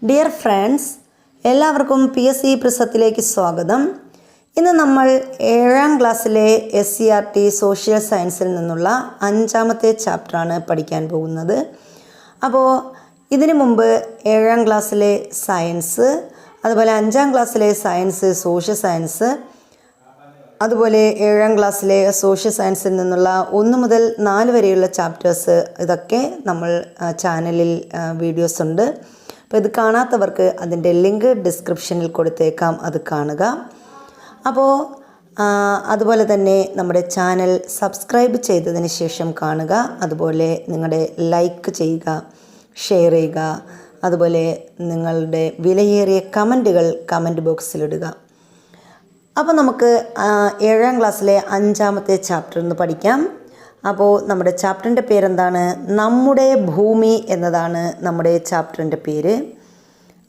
Dear friends, എല്ലാവർക്കും PSC പ്രിസത്തിലേക്ക് സ്വാഗതം. ഇന്ന് നമ്മൾ 7ാം ക്ലാസ്സിലെ SCERT സോഷ്യൽ സയൻസിൽ നിന്നുള്ള 5ാമത്തെ ചാപ്റ്ററാണ് പഠിക്കാൻ പോകുന്നത്. അപ്പോൾ ഇതിനു മുമ്പ് 7ാം ക്ലാസ്സിലെ സയൻസ്, അതുപോലെ 5ാം ക്ലാസ്സിലെ സയൻസ് സോഷ്യൽ സയൻസ്, അതുപോലെ 7ാം ക്ലാസ്സിലെ സോഷ്യൽ സയൻസിൽ നിന്നുള്ള 1 മുതൽ 4 വരെയുള്ള ചാപ്റ്റേഴ്സ്, ഇതൊക്കെ നമ്മൾ ചാനലിൽ വീഡിയോസ് ഉണ്ട്. അപ്പോൾ ഇത് കാണാത്തവർക്ക് അതിൻ്റെ ലിങ്ക് ഡിസ്ക്രിപ്ഷനിൽ കൊടുത്തേക്കാം, അത് കാണുക. അപ്പോൾ അതുപോലെ തന്നെ നമ്മുടെ ചാനൽ സബ്സ്ക്രൈബ് ചെയ്തതിന് ശേഷം കാണുക. അതുപോലെ നിങ്ങളുടെ ലൈക്ക് ചെയ്യുക, ഷെയർ ചെയ്യുക, അതുപോലെ നിങ്ങളുടെ വിലയേറിയ കമൻറ്റുകൾ കമൻറ്റ് ബോക്സിലിടുക. അപ്പോൾ നമുക്ക് 7ാം ക്ലാസ്സിലെ 5ാമത്തെ ചാപ്റ്റർ ഒന്ന് പഠിക്കാം. അപ്പോൾ നമ്മുടെ ചാപ്റ്ററിൻ്റെ പേരെന്താണ്? നമ്മുടെ ഭൂമി എന്നതാണ് നമ്മുടെ ചാപ്റ്ററിൻ്റെ പേര്.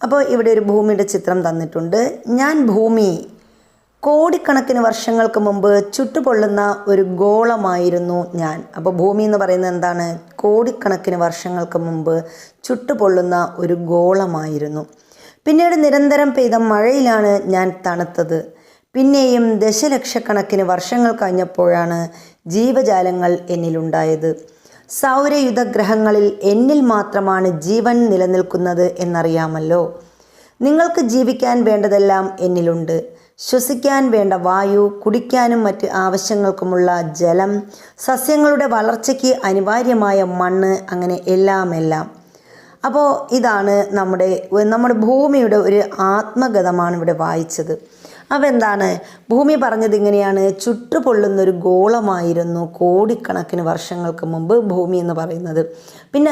അപ്പോൾ ഇവിടെ ഒരു ഭൂമിയുടെ ചിത്രം തന്നിട്ടുണ്ട്. ഞാൻ ഭൂമി കോടിക്കണക്കിന് വർഷങ്ങൾക്ക് മുമ്പ് ചുട്ടുപൊള്ളുന്ന ഒരു ഗോളമായിരുന്നു ഞാൻ. അപ്പോൾ ഭൂമി എന്ന് പറയുന്നത് എന്താണ്? കോടിക്കണക്കിന് വർഷങ്ങൾക്ക് മുമ്പ് ചുട്ടുപൊള്ളുന്ന ഒരു ഗോളമായിരുന്നു. പിന്നീട് നിരന്തരം പെയ്ത മഴയിലാണ് ഞാൻ തണുത്തത്. പിന്നെയും ദശലക്ഷക്കണക്കിന് വർഷങ്ങൾ കഴിഞ്ഞപ്പോഴാണ് ജീവജാലങ്ങൾ എന്നിലുണ്ടായത്. സൗരയുധഗ്രഹങ്ങളിൽ എന്നിൽ മാത്രമാണ് ജീവൻ നിലനിൽക്കുന്നത് എന്നറിയാമല്ലോ. നിങ്ങൾക്ക് ജീവിക്കാൻ വേണ്ടതെല്ലാം എന്നിലുണ്ട്. ശ്വസിക്കാൻ വേണ്ട വായു, കുടിക്കാനും മറ്റ് ആവശ്യങ്ങൾക്കുമുള്ള ജലം, സസ്യങ്ങളുടെ വളർച്ചയ്ക്ക് അനിവാര്യമായ മണ്ണ്, അങ്ങനെ എല്ലാം. അപ്പോൾ ഇതാണ് നമ്മുടെ ഭൂമിയുടെ ഒരു ആത്മകഥമാണ് ഇവിടെ വായിച്ചത്. അപ്പോൾ എന്താണ് ഭൂമി പറഞ്ഞത്? ഇങ്ങനെയാണ്: ചുട്ടുപൊള്ളുന്നൊരു ഗോളമായിരുന്നു കോടിക്കണക്കിന് വർഷങ്ങൾക്ക് മുമ്പ് ഭൂമി എന്ന് പറയുന്നത്. പിന്നെ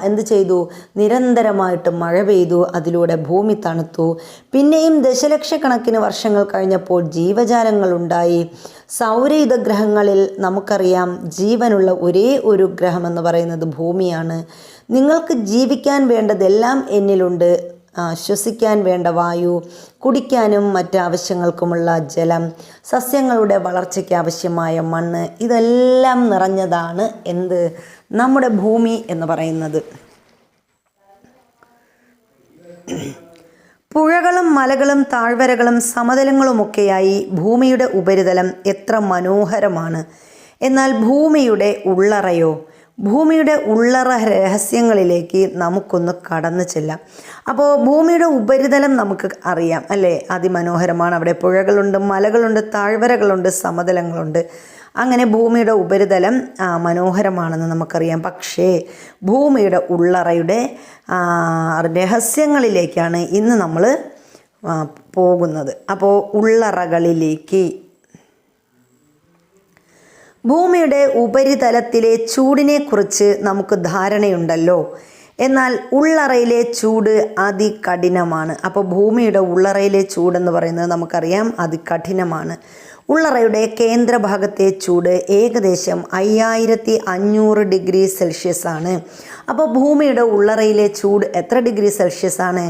എന്ത് ചെയ്തു? നിരന്തരമായിട്ട് മഴ പെയ്തു, അതിലൂടെ ഭൂമി തണുത്തു. പിന്നെയും ദശലക്ഷക്കണക്കിന് വർഷങ്ങൾ കഴിഞ്ഞപ്പോൾ ജീവജാലങ്ങളുണ്ടായി. സൗരയുധഗ്രഹങ്ങളിൽ നമുക്കറിയാം ജീവനുള്ള ഒരേ ഒരു ഗ്രഹം എന്ന് പറയുന്നത് ഭൂമിയാണ്. നിങ്ങൾക്ക് ജീവിക്കാൻ വേണ്ടതെല്ലാം എന്നിലുണ്ട്. ശ്വസിക്കാൻ വേണ്ട വായു, കുടിക്കാനും മറ്റാവശ്യങ്ങൾക്കുമുള്ള ജലം, സസ്യങ്ങളുടെ വളർച്ചയ്ക്ക് ആവശ്യമായ മണ്ണ്, ഇതെല്ലാം നിറഞ്ഞതാണ് നമ്മുടെ ഭൂമി എന്ന് പറയുന്നത്. പുഴകളും മലകളും താഴ്വരകളും സമതലങ്ങളുമൊക്കെയായി ഭൂമിയുടെ ഉപരിതലം എത്ര മനോഹരമാണ്. എന്നാൽ ഭൂമിയുടെ ഉള്ളറയോ? ഭൂമിയുടെ ഉള്ളറ രഹസ്യങ്ങളിലേക്ക് നമുക്കൊന്ന് കടന്നു ചെല്ലാം. അപ്പോൾ ഭൂമിയുടെ ഉപരിതലം നമുക്ക് അറിയാം അല്ലേ? അതിമനോഹരമാണ്. അവിടെ പുഴകളുണ്ട്, മലകളുണ്ട്, താഴ്വരകളുണ്ട്, സമതലങ്ങളുണ്ട്. അങ്ങനെ ഭൂമിയുടെ ഉപരിതലം മനോഹരമാണെന്ന് നമുക്കറിയാം. പക്ഷേ ഭൂമിയുടെ ഉള്ളറയുടെ രഹസ്യങ്ങളിലേക്കാണ് ഇന്ന് നമ്മൾ പോകുന്നത്. അപ്പോൾ ഉള്ളറകളിലേക്ക്. ഭൂമിയുടെ ഉപരിതലത്തിലെ ചൂടിനെക്കുറിച്ച് നമുക്ക് ധാരണയുണ്ടല്ലോ. എന്നാൽ ഉള്ളറയിലെ ചൂട് അതികഠിനമാണ്. അപ്പോൾ ഭൂമിയുടെ ഉള്ളറയിലെ ചൂടെന്ന് പറയുന്നത് നമുക്കറിയാം അതികഠിനമാണ്. ഉള്ളറയുടെ കേന്ദ്രഭാഗത്തെ ചൂട് ഏകദേശം 5500 ഡിഗ്രി സെൽഷ്യസ് ആണ്. അപ്പോൾ ഭൂമിയുടെ ഉള്ളറയിലെ ചൂട് എത്ര ഡിഗ്രി സെൽഷ്യസ് ആണ്?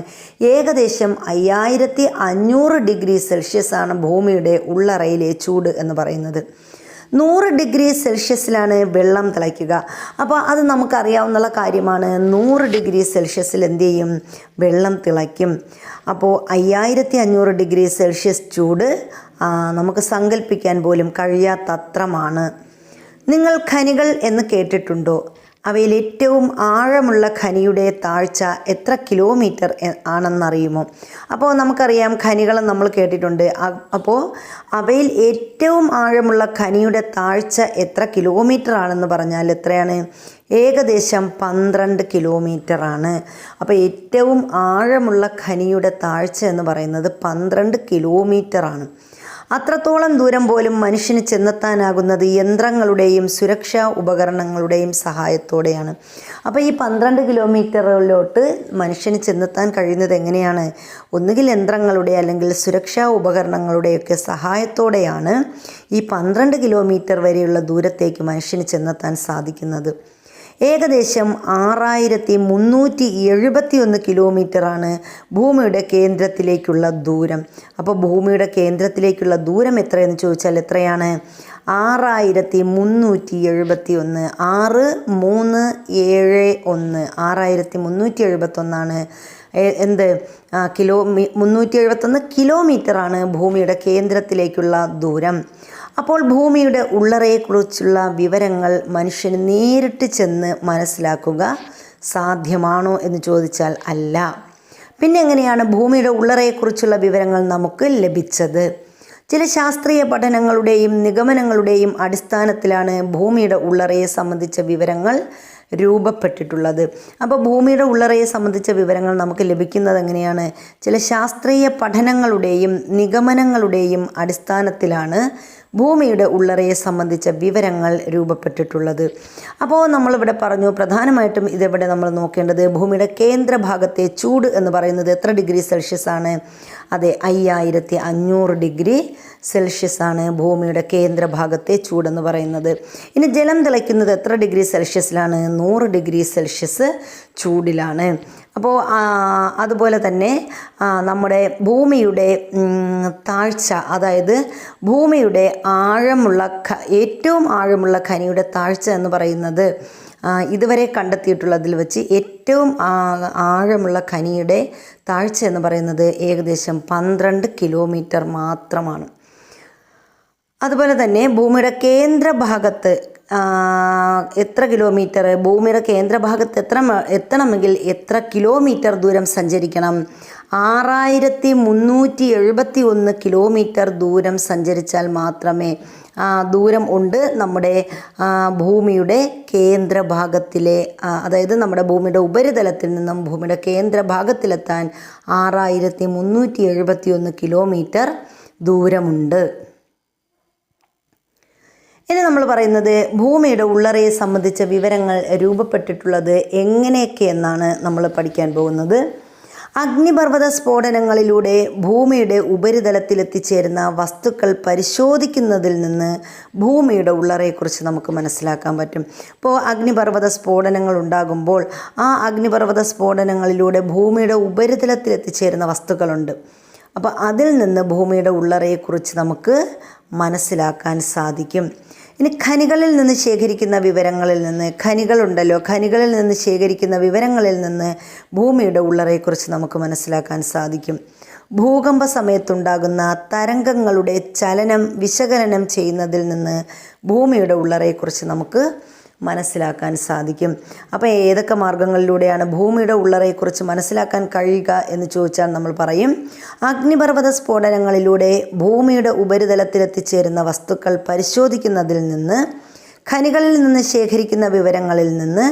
ഏകദേശം 5500 ഡിഗ്രി സെൽഷ്യസ് ആണ് ഭൂമിയുടെ ഉള്ളറയിലെ ചൂട് എന്ന് പറയുന്നത്. 100 ഡിഗ്രി സെൽഷ്യസിലാണ് വെള്ളം തിളയ്ക്കുക. അപ്പോൾ അത് നമുക്കറിയാവുന്ന കാര്യമാണ്. 100 ഡിഗ്രി സെൽഷ്യസിൽ എന്ത് ചെയ്യും? വെള്ളം തിളയ്ക്കും. അപ്പോൾ 5500 ഡിഗ്രി സെൽഷ്യസ് ചൂട് നമുക്ക് സങ്കല്പിക്കാൻ പോലും കഴിയാത്തത്രമാണ്. നിങ്ങൾ ഖനികൾ എന്ന് കേട്ടിട്ടുണ്ടോ? അവയിൽ ഏറ്റവും ആഴമുള്ള ഖനിയുടെ താഴ്ച എത്ര കിലോമീറ്റർ ആണെന്നറിയുമോ? അപ്പോൾ നമുക്കറിയാം ഖനികൾ നമ്മൾ കേട്ടിട്ടുണ്ട്. അപ്പോൾ അവയിൽ ഏറ്റവും ആഴമുള്ള ഖനിയുടെ താഴ്ച എത്ര കിലോമീറ്റർ ആണെന്ന് പറഞ്ഞാൽ എത്രയാണ്? ഏകദേശം 12 കിലോമീറ്റർ ആണ്. അപ്പോൾ ഏറ്റവും ആഴമുള്ള ഖനിയുടെ താഴ്ച എന്ന് പറയുന്നത് 12 കിലോമീറ്റർ ആണ്. അത്രത്തോളം ദൂരം പോലും മനുഷ്യന് ചെന്നെത്താനാകുന്നത് യന്ത്രങ്ങളുടെയും സുരക്ഷാ ഉപകരണങ്ങളുടെയും സഹായത്തോടെയാണ്. അപ്പോൾ ഈ 12 കിലോമീറ്ററിലോട്ട് മനുഷ്യന് ചെന്നെത്താൻ കഴിയുന്നത് എങ്ങനെയാണ്? ഒന്നുകിൽ യന്ത്രങ്ങളുടെ അല്ലെങ്കിൽ സുരക്ഷാ ഉപകരണങ്ങളുടെയൊക്കെ സഹായത്തോടെയാണ് ഈ 12 കിലോമീറ്റർ വരെയുള്ള ദൂരത്തേക്ക് മനുഷ്യന് ചെന്നെത്താൻ സാധിക്കുന്നത്. ഏകദേശം 6371 കിലോമീറ്ററാണ് ഭൂമിയുടെ കേന്ദ്രത്തിലേക്കുള്ള ദൂരം. അപ്പോൾ ഭൂമിയുടെ കേന്ദ്രത്തിലേക്കുള്ള ദൂരം എത്രയെന്ന് ചോദിച്ചാൽ എത്രയാണ്? 6371. 6371 6371 എന്ത് 371 കിലോമീറ്ററാണ് ഭൂമിയുടെ കേന്ദ്രത്തിലേക്കുള്ള ദൂരം. അപ്പോൾ ഭൂമിയുടെ ഉള്ളറയെക്കുറിച്ചുള്ള വിവരങ്ങൾ മനുഷ്യന് നേരിട്ട് ചെന്ന് മനസ്സിലാക്കുക സാധ്യമാണോ എന്ന് ചോദിച്ചാൽ അല്ല. പിന്നെ എങ്ങനെയാണ് ഭൂമിയുടെ ഉള്ളറയെക്കുറിച്ചുള്ള വിവരങ്ങൾ നമുക്ക് ലഭിച്ചത്? ചില ശാസ്ത്രീയ പഠനങ്ങളുടെയും നിഗമനങ്ങളുടെയും അടിസ്ഥാനത്തിലാണ് ഭൂമിയുടെ ഉള്ളറയെ സംബന്ധിച്ച വിവരങ്ങൾ രൂപപ്പെട്ടിട്ടുള്ളത്. അപ്പോൾ ഭൂമിയുടെ ഉള്ളറയെ സംബന്ധിച്ച വിവരങ്ങൾ നമുക്ക് ലഭിക്കുന്നത് എങ്ങനെയാണ്? ചില ശാസ്ത്രീയ പഠനങ്ങളുടെയും നിഗമനങ്ങളുടെയും അടിസ്ഥാനത്തിലാണ് ഭൂമിയുടെ ഉള്ളറയെ സംബന്ധിച്ച വിവരങ്ങൾ രൂപപ്പെട്ടിട്ടുള്ളത്. അപ്പോൾ നമ്മളിവിടെ പറഞ്ഞു, പ്രധാനമായിട്ടും ഇതിവിടെ നമ്മൾ നോക്കേണ്ടത് ഭൂമിയുടെ കേന്ദ്രഭാഗത്തെ ചൂട് എന്ന് പറയുന്നത് എത്ര ഡിഗ്രി സെൽഷ്യസ് ആണ്? അതെ, 5500 ഡിഗ്രി സെൽഷ്യസ് ആണ് ഭൂമിയുടെ കേന്ദ്രഭാഗത്തെ ചൂടെന്ന് പറയുന്നത്. ഇനി ജലം തിളയ്ക്കുന്നത് എത്ര ഡിഗ്രി സെൽഷ്യസിലാണ്? 100 ഡിഗ്രി സെൽഷ്യസ് ചൂടിലാണ്. അപ്പോൾ അതുപോലെ തന്നെ നമ്മുടെ ഭൂമിയുടെ താഴ്ച, അതായത് ഭൂമിയുടെ ഏറ്റവും ആഴമുള്ള ഖനിയുടെ താഴ്ച എന്ന് പറയുന്നത് ഇതുവരെ കണ്ടെത്തിയിട്ടുള്ളതിൽ വെച്ച് ഏറ്റവും ആഴമുള്ള ഖനിയുടെ താഴ്ച എന്ന് പറയുന്നത് ഏകദേശം 12 കിലോമീറ്റർ മാത്രമാണ്. അതുപോലെ തന്നെ ഭൂമിയുടെ കേന്ദ്രഭാഗത്ത് എത്ര കിലോമീറ്റർ, ഭൂമിയുടെ കേന്ദ്രഭാഗത്ത് എത്തണമെങ്കിൽ എത്ര കിലോമീറ്റർ ദൂരം സഞ്ചരിക്കണം? 6371 കിലോമീറ്റർ ദൂരം സഞ്ചരിച്ചാൽ മാത്രമേ ദൂരം ഉണ്ട് നമ്മുടെ ഭൂമിയുടെ കേന്ദ്രഭാഗത്തിലെ, അതായത് നമ്മുടെ ഭൂമിയുടെ ഉപരിതലത്തിൽ നിന്നും ഭൂമിയുടെ കേന്ദ്രഭാഗത്തിലെത്താൻ 6371 കിലോമീറ്റർ ദൂരമുണ്ട്. ഇനി നമ്മൾ പറയുന്നത് ഭൂമിയുടെ ഉള്ളറയെ സംബന്ധിച്ച വിവരങ്ങൾ രൂപപ്പെട്ടിട്ടുള്ളത് എങ്ങനെയൊക്കെ എന്നാണ് നമ്മൾ പഠിക്കാൻ പോകുന്നത്. അഗ്നിപർവ്വത സ്ഫോടനങ്ങളിലൂടെ ഭൂമിയുടെ ഉപരിതലത്തിലെത്തിച്ചേരുന്ന വസ്തുക്കൾ പരിശോധിക്കുന്നതിൽ നിന്ന് ഭൂമിയുടെ ഉള്ളറയെക്കുറിച്ച് നമുക്ക് മനസ്സിലാക്കാൻ പറ്റും. ഇപ്പോൾ അഗ്നിപർവ്വത സ്ഫോടനങ്ങൾ ഉണ്ടാകുമ്പോൾ ആ അഗ്നിപർവ്വത സ്ഫോടനങ്ങളിലൂടെ ഭൂമിയുടെ ഉപരിതലത്തിലെത്തിച്ചേരുന്ന വസ്തുക്കളുണ്ട്. അപ്പോൾ അതിൽ നിന്ന് ഭൂമിയുടെ ഉള്ളറയെക്കുറിച്ച് നമുക്ക് മനസ്സിലാക്കാൻ സാധിക്കും. ഇനി ഖനികളിൽ നിന്ന് ശേഖരിക്കുന്ന വിവരങ്ങളിൽ നിന്ന്, ഖനികളിൽ നിന്ന് ശേഖരിക്കുന്ന വിവരങ്ങളിൽ നിന്ന് ഭൂമിയുടെ ഉള്ളറയെക്കുറിച്ച് നമുക്ക് മനസ്സിലാക്കാൻ സാധിക്കും. ഭൂകമ്പ സമയത്തുണ്ടാകുന്ന തരംഗങ്ങളുടെ ചലനം വിശകലനം ചെയ്യുന്നതിൽ നിന്ന് ഭൂമിയുടെ ഉള്ളറയെക്കുറിച്ച് നമുക്ക് മനസ്സിലാക്കാൻ സാധിക്കും. അപ്പോൾ ഏതൊക്കെ മാർഗങ്ങളിലൂടെയാണ് ഭൂമിയുടെ ഉള്ളറയെക്കുറിച്ച് മനസ്സിലാക്കാൻ കഴിയുക എന്ന് ചോദിച്ചാൽ നമ്മൾ പറയും, അഗ്നിപർവ്വത സ്ഫോടനങ്ങളിലൂടെ ഭൂമിയുടെ ഉപരിതലത്തിലെത്തിച്ചേരുന്ന വസ്തുക്കൾ പരിശോധിക്കുന്നതിൽ നിന്ന്, ഖനികളിൽ നിന്ന് ശേഖരിക്കുന്ന വിവരങ്ങളിൽ നിന്ന്,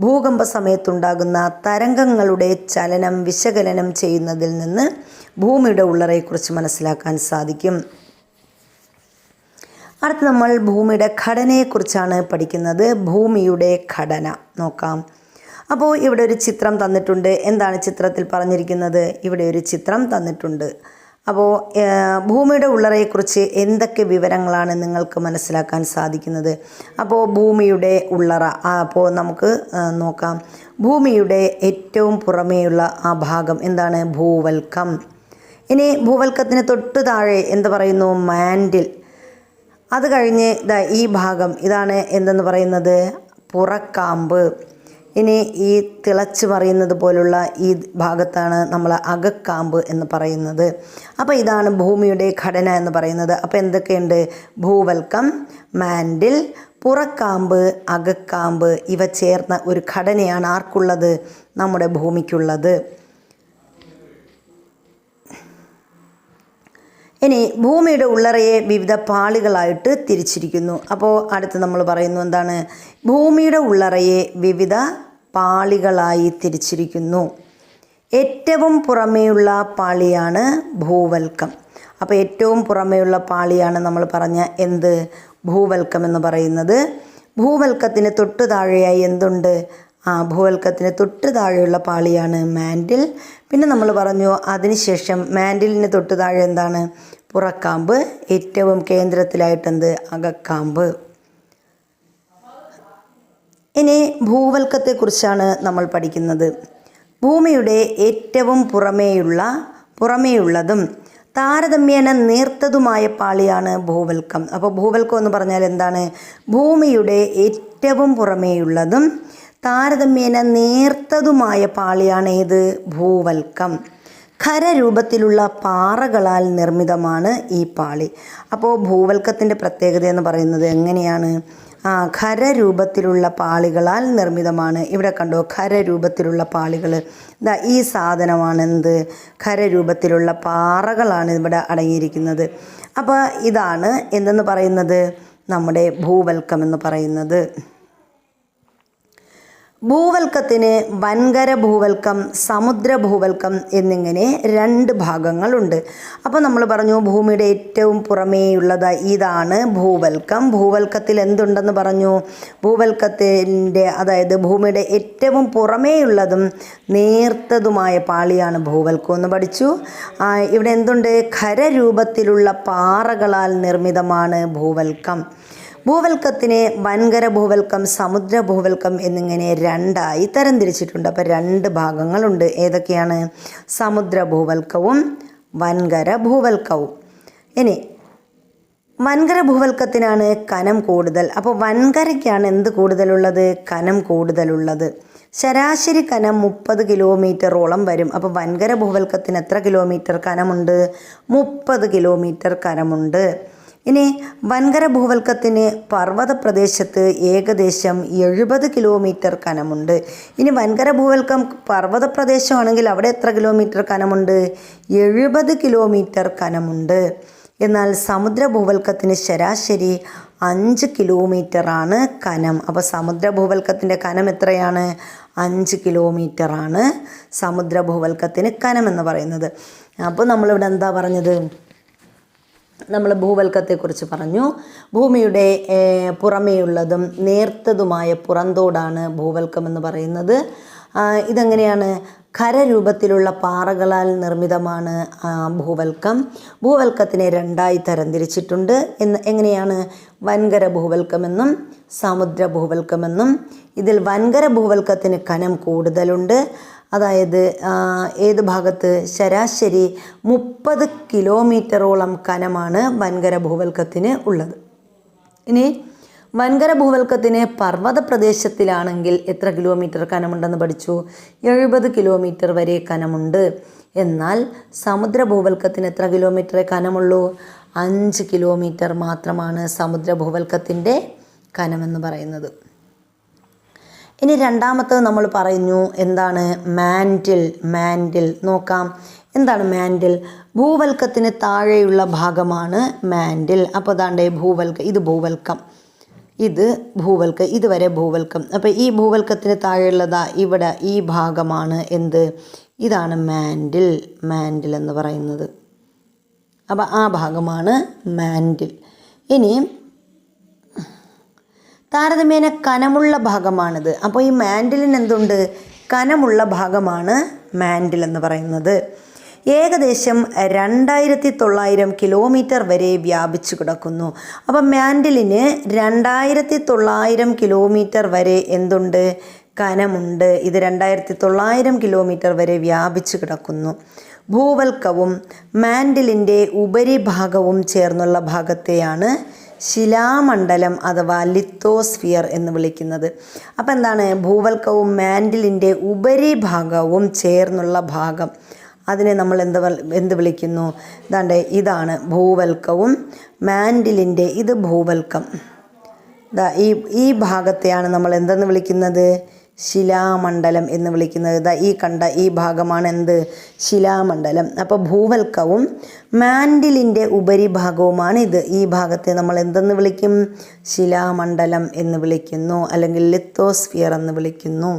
ഭൂകമ്പ സമയത്തുണ്ടാകുന്ന തരംഗങ്ങളുടെ ചലനം വിശകലനം ചെയ്യുന്നതിൽ നിന്ന് ഭൂമിയുടെ ഉള്ളറയെക്കുറിച്ച് മനസ്സിലാക്കാൻ സാധിക്കും. അടുത്ത് നമ്മൾ ഭൂമിയുടെ ഘടനയെക്കുറിച്ചാണ് പഠിക്കുന്നത്. ഭൂമിയുടെ ഘടന നോക്കാം. അപ്പോൾ ഇവിടെ ഒരു ചിത്രം തന്നിട്ടുണ്ട്. എന്താണ് ചിത്രത്തിൽ പറഞ്ഞിരിക്കുന്നത്? ഇവിടെ ഒരു ചിത്രം തന്നിട്ടുണ്ട്. അപ്പോൾ ഭൂമിയുടെ ഉള്ളറയെക്കുറിച്ച് എന്തൊക്കെ വിവരങ്ങളാണ് നിങ്ങൾക്ക് മനസ്സിലാക്കാൻ സാധിക്കുന്നത്? അപ്പോൾ ഭൂമിയുടെ ഉള്ളറ, അപ്പോൾ നമുക്ക് നോക്കാം. ഭൂമിയുടെ ഏറ്റവും പുറമേയുള്ള ആ ഭാഗം എന്താണ്? ഭൂവൽക്കം. ഇനി ഭൂവൽക്കത്തിന് തൊട്ട് താഴെ എന്ത് പറയുന്നു? മാൻഡിൽ. അത് കഴിഞ്ഞ് ഈ ഭാഗം ഇതാണ് എന്തെന്ന് പറയുന്നത്? പുറക്കാമ്പ്. ഇനി ഈ തിളച്ച് മറിയുന്നത് പോലുള്ള ഈ ഭാഗത്താണ് നമ്മൾ അകക്കാമ്പ് എന്ന് പറയുന്നത്. അപ്പോൾ ഇതാണ് ഭൂമിയുടെ ഘടന എന്ന് പറയുന്നത്. അപ്പോൾ എന്തൊക്കെയുണ്ട്? ഭൂവൽക്കം, മാൻഡിൽ, പുറക്കാമ്പ്, അകക്കാമ്പ് ഇവ ചേർന്ന ഒരു ഘടനയാണ് ആർക്കുള്ളത്? നമ്മുടെ ഭൂമിക്കുള്ളത്. ഇനി ഭൂമിയുടെ ഉള്ളറയെ വിവിധ പാളികളായിട്ട് തിരിച്ചിരിക്കുന്നു. അപ്പോൾ അടുത്ത് നമ്മൾ പറയുന്നു എന്താണ്? ഭൂമിയുടെ ഉള്ളറയെ വിവിധ പാളികളായി തിരിച്ചിരിക്കുന്നു. ഏറ്റവും പുറമേയുള്ള പാളിയാണ് ഭൂവൽക്കം. അപ്പോൾ ഏറ്റവും പുറമേയുള്ള പാളിയാണ് നമ്മൾ പറഞ്ഞ എന്ത്? ഭൂവൽക്കം എന്ന് പറയുന്നത്. ഭൂവൽക്കത്തിന് തൊട്ട് താഴെയായി എന്തുണ്ട്? ഭൂവൽക്കത്തിന് തൊട്ട് താഴെയുള്ള പാളിയാണ് മാൻഡിൽ. പിന്നെ നമ്മൾ പറഞ്ഞു അതിനുശേഷം മാൻഡിലിന് തൊട്ട് താഴെ എന്താണ്? പുറക്കാമ്പ്. ഏറ്റവും കേന്ദ്രത്തിലായിട്ടെന്ത്? അകക്കാമ്പ്. ഇനി ഭൂവൽക്കത്തെക്കുറിച്ചാണ് നമ്മൾ പഠിക്കുന്നത്. ഭൂമിയുടെ ഏറ്റവും പുറമേയുള്ളതും താരതമ്യേന നേർത്തതുമായ പാളിയാണ് ഭൂവൽക്കം. അപ്പോൾ ഭൂവൽക്കം എന്ന് പറഞ്ഞാൽ എന്താണ്? ഭൂമിയുടെ ഏറ്റവും പുറമേയുള്ളതും താരതമ്യേന നേർത്തതുമായ പാളിയാണ് ഏത്? ഭൂവൽക്കം. ഖരരൂപത്തിലുള്ള പാറകളാൽ നിർമ്മിതമാണ് ഈ പാളി. അപ്പോൾ ഭൂവൽക്കത്തിൻ്റെ പ്രത്യേകത എന്ന് പറയുന്നത് എങ്ങനെയാണ്? ഖരരൂപത്തിലുള്ള പാളികളാൽ നിർമ്മിതമാണ്. ഇവിടെ കണ്ടോ, ഖരരൂപത്തിലുള്ള പാളികൾ. ഈ സാധനമാണ് എന്ത്? ഖരരൂപത്തിലുള്ള പാറകളാണ് ഇവിടെ അടങ്ങിയിരിക്കുന്നത്. അപ്പോൾ ഇതാണ് എന്തെന്ന് പറയുന്നത്? നമ്മുടെ ഭൂവൽക്കം എന്ന് പറയുന്നത്. ഭൂവൽക്കത്തിന് വൻകര ഭൂവൽക്കം, സമുദ്ര ഭൂവൽക്കം എന്നിങ്ങനെ 2 ഭാഗങ്ങളുണ്ട്. അപ്പോൾ നമ്മൾ പറഞ്ഞു ഭൂമിയുടെ ഏറ്റവും പുറമേയുള്ളത് ഇതാണ് ഭൂവൽക്കം. ഭൂവൽക്കത്തിൽ എന്തുണ്ടെന്ന് പറഞ്ഞു? ഭൂവൽക്കത്തിൻ്റെ അതായത് ഭൂമിയുടെ ഏറ്റവും പുറമേയുള്ളതും നേർത്തതുമായ പാളിയാണ് ഭൂവൽക്കം എന്ന് പഠിച്ചു. ഇവിടെ എന്തുണ്ട്? ഖരരൂപത്തിലുള്ള പാറകളാൽ നിർമ്മിതമാണ് ഭൂവൽക്കം. ഭൂവൽക്കത്തിനെ വൻകര ഭൂവൽക്കം, സമുദ്ര ഭൂവൽക്കം എന്നിങ്ങനെ 2ആയി തരംതിരിച്ചിട്ടുണ്ട്. അപ്പോൾ 2 ഭാഗങ്ങളുണ്ട്. ഏതൊക്കെയാണ്? സമുദ്ര ഭൂവൽക്കവും വൻകര ഭൂവൽക്കവും. ഇനി വൻകര ഭൂവൽക്കത്തിനാണ് കനം കൂടുതൽ. അപ്പോൾ വൻകരയ്ക്കാണ് എന്ത് കൂടുതലുള്ളത്? കനം കൂടുതലുള്ളത്. ശരാശരി കനം 30 കിലോമീറ്ററോളം വരും. അപ്പോൾ വൻകര ഭൂവൽക്കത്തിന് എത്ര കിലോമീറ്റർ കനമുണ്ട്? 30 കിലോമീറ്റർ കനമുണ്ട്. ഇനി വൻകര ഭൂവൽക്കത്തിന് പർവ്വത പ്രദേശത്ത് ഏകദേശം 70 കിലോമീറ്റർ കനമുണ്ട്. ഇനി വൻകര ഭൂവൽക്കം പർവ്വത പ്രദേശമാണെങ്കിൽ അവിടെ എത്ര കിലോമീറ്റർ കനമുണ്ട്? 70 കിലോമീറ്റർ കനമുണ്ട്. എന്നാൽ സമുദ്ര ഭൂവൽക്കത്തിന് ശരാശരി 5 കിലോമീറ്ററാണ് കനം. അപ്പോൾ സമുദ്ര ഭൂവൽക്കത്തിൻ്റെ കനം എത്രയാണ്? 5 കിലോമീറ്ററാണ് സമുദ്ര ഭൂവൽക്കത്തിന് കനം എന്ന് പറയുന്നത്. അപ്പോൾ നമ്മളിവിടെ എന്താ പറഞ്ഞത്? നമ്മൾ ഭൂവൽക്കത്തെക്കുറിച്ച് പറഞ്ഞു. ഭൂമിയുടെ പുറമേയുള്ളതും നേർത്തതുമായ പുറന്തോടാണ് ഭൂവൽക്കം എന്ന് പറയുന്നത്. ഇതെങ്ങനെയാണ്? ഖരരൂപത്തിലുള്ള പാറകളാൽ നിർമ്മിതമാണ് ഭൂവൽക്കം. ഭൂവൽക്കത്തിനെ 2ആയി തരംതിരിച്ചിട്ടുണ്ട്. എങ്ങനെയാണ്? വൻകര ഭൂവൽക്കമെന്നും സമുദ്ര ഭൂവൽക്കമെന്നും. ഇതിൽ വൻകര ഭൂവൽക്കത്തിന് കനം കൂടുതലുണ്ട്. അതായത് ഏത് ഭാഗത്ത്? ശരാശരി 30 കിലോമീറ്ററോളം കനമാണ് വൻകര ഭൂവൽക്കത്തിന് ഉള്ളത്. ഇനി വൻകര ഭൂവൽക്കത്തിന് പർവ്വത പ്രദേശത്തിലാണെങ്കിൽ എത്ര കിലോമീറ്റർ കനമുണ്ടെന്ന് പഠിച്ചു? 70 കിലോമീറ്റർ വരെ കനമുണ്ട്. എന്നാൽ സമുദ്ര ഭൂവൽക്കത്തിന് എത്ര കിലോമീറ്ററേ കനമുള്ളൂ? 5 കിലോമീറ്റർ മാത്രമാണ് സമുദ്ര ഭൂവൽക്കത്തിൻ്റെ കനമെന്ന് പറയുന്നത്. ഇനി രണ്ടാമത്തത് നമ്മൾ പറഞ്ഞു എന്താണ്? മാൻറ്റിൽ. നോക്കാം എന്താണ് മാൻറ്റിൽ? ഭൂവൽക്കത്തിന് താഴെയുള്ള ഭാഗമാണ് മാൻറ്റിൽ. അപ്പോൾ അതാണ്ട് ഇത് ഭൂവൽക്കം, ഇതുവരെ ഭൂവൽക്കം. അപ്പോൾ ഈ ഭൂവൽക്കത്തിന് താഴെയുള്ളതാ ഇവിടെ ഈ ഭാഗമാണ് എന്ത്? ഇതാണ് മാൻറ്റിൽ എന്ന് പറയുന്നത്. അപ്പോൾ ആ ഭാഗമാണ് മാൻറ്റിൽ. ഇനി താരതമ്യേന കനമുള്ള ഭാഗമാണിത്. അപ്പോൾ ഈ മാൻറ്റിലിന് എന്തുണ്ട്? കനമുള്ള ഭാഗമാണ് മാൻറ്റിൽ എന്ന് പറയുന്നത്. ഏകദേശം 2900 കിലോമീറ്റർ വരെ വ്യാപിച്ചു കിടക്കുന്നു. അപ്പം മാൻറ്റിലിന് 2900 കിലോമീറ്റർ വരെ എന്തുണ്ട്? കനമുണ്ട്. ഇത് 2900 കിലോമീറ്റർ വരെ വ്യാപിച്ചു കിടക്കുന്നു. ഭൂവൽക്കവും മാൻറ്റിലിൻ്റെ ഉപരിഭാഗവും ചേർന്നുള്ള ഭാഗത്തെയാണ് ശിലാമണ്ഡലം അഥവാ ലിത്തോസ്ഫിയർ എന്ന് വിളിക്കുന്നത്. അപ്പം എന്താണ്? ഭൂവൽക്കവും മാൻറ്റിലിൻ്റെ ഉപരിഭാഗവും ചേർന്നുള്ള ഭാഗം, അതിനെ നമ്മൾ എന്ത് വിളിക്കുന്നു? ഇതാണ് ഭൂവൽക്കവും മാൻറ്റിലിൻ്റെ ഇത് ഭൂവൽക്കം. ഈ ഭാഗത്തെയാണ് നമ്മൾ എന്തെന്ന് വിളിക്കുന്നത്? ശിലാമണ്ഡലം എന്ന് വിളിക്കുന്നത്. ഈ ഭാഗമാണ് എന്ത്? ശിലാമണ്ഡലം. അപ്പോൾ ഭൂവൽക്കവും മാൻറ്റിലിൻ്റെ ഉപരിഭാഗവുമാണ് ഇത്. ഈ ഭാഗത്തെ നമ്മൾ എന്തെന്ന് വിളിക്കും? ശിലാമണ്ഡലം എന്ന് വിളിക്കുന്നു, അല്ലെങ്കിൽ ലിത്തോസ്ഫിയർ എന്ന് വിളിക്കുന്നു.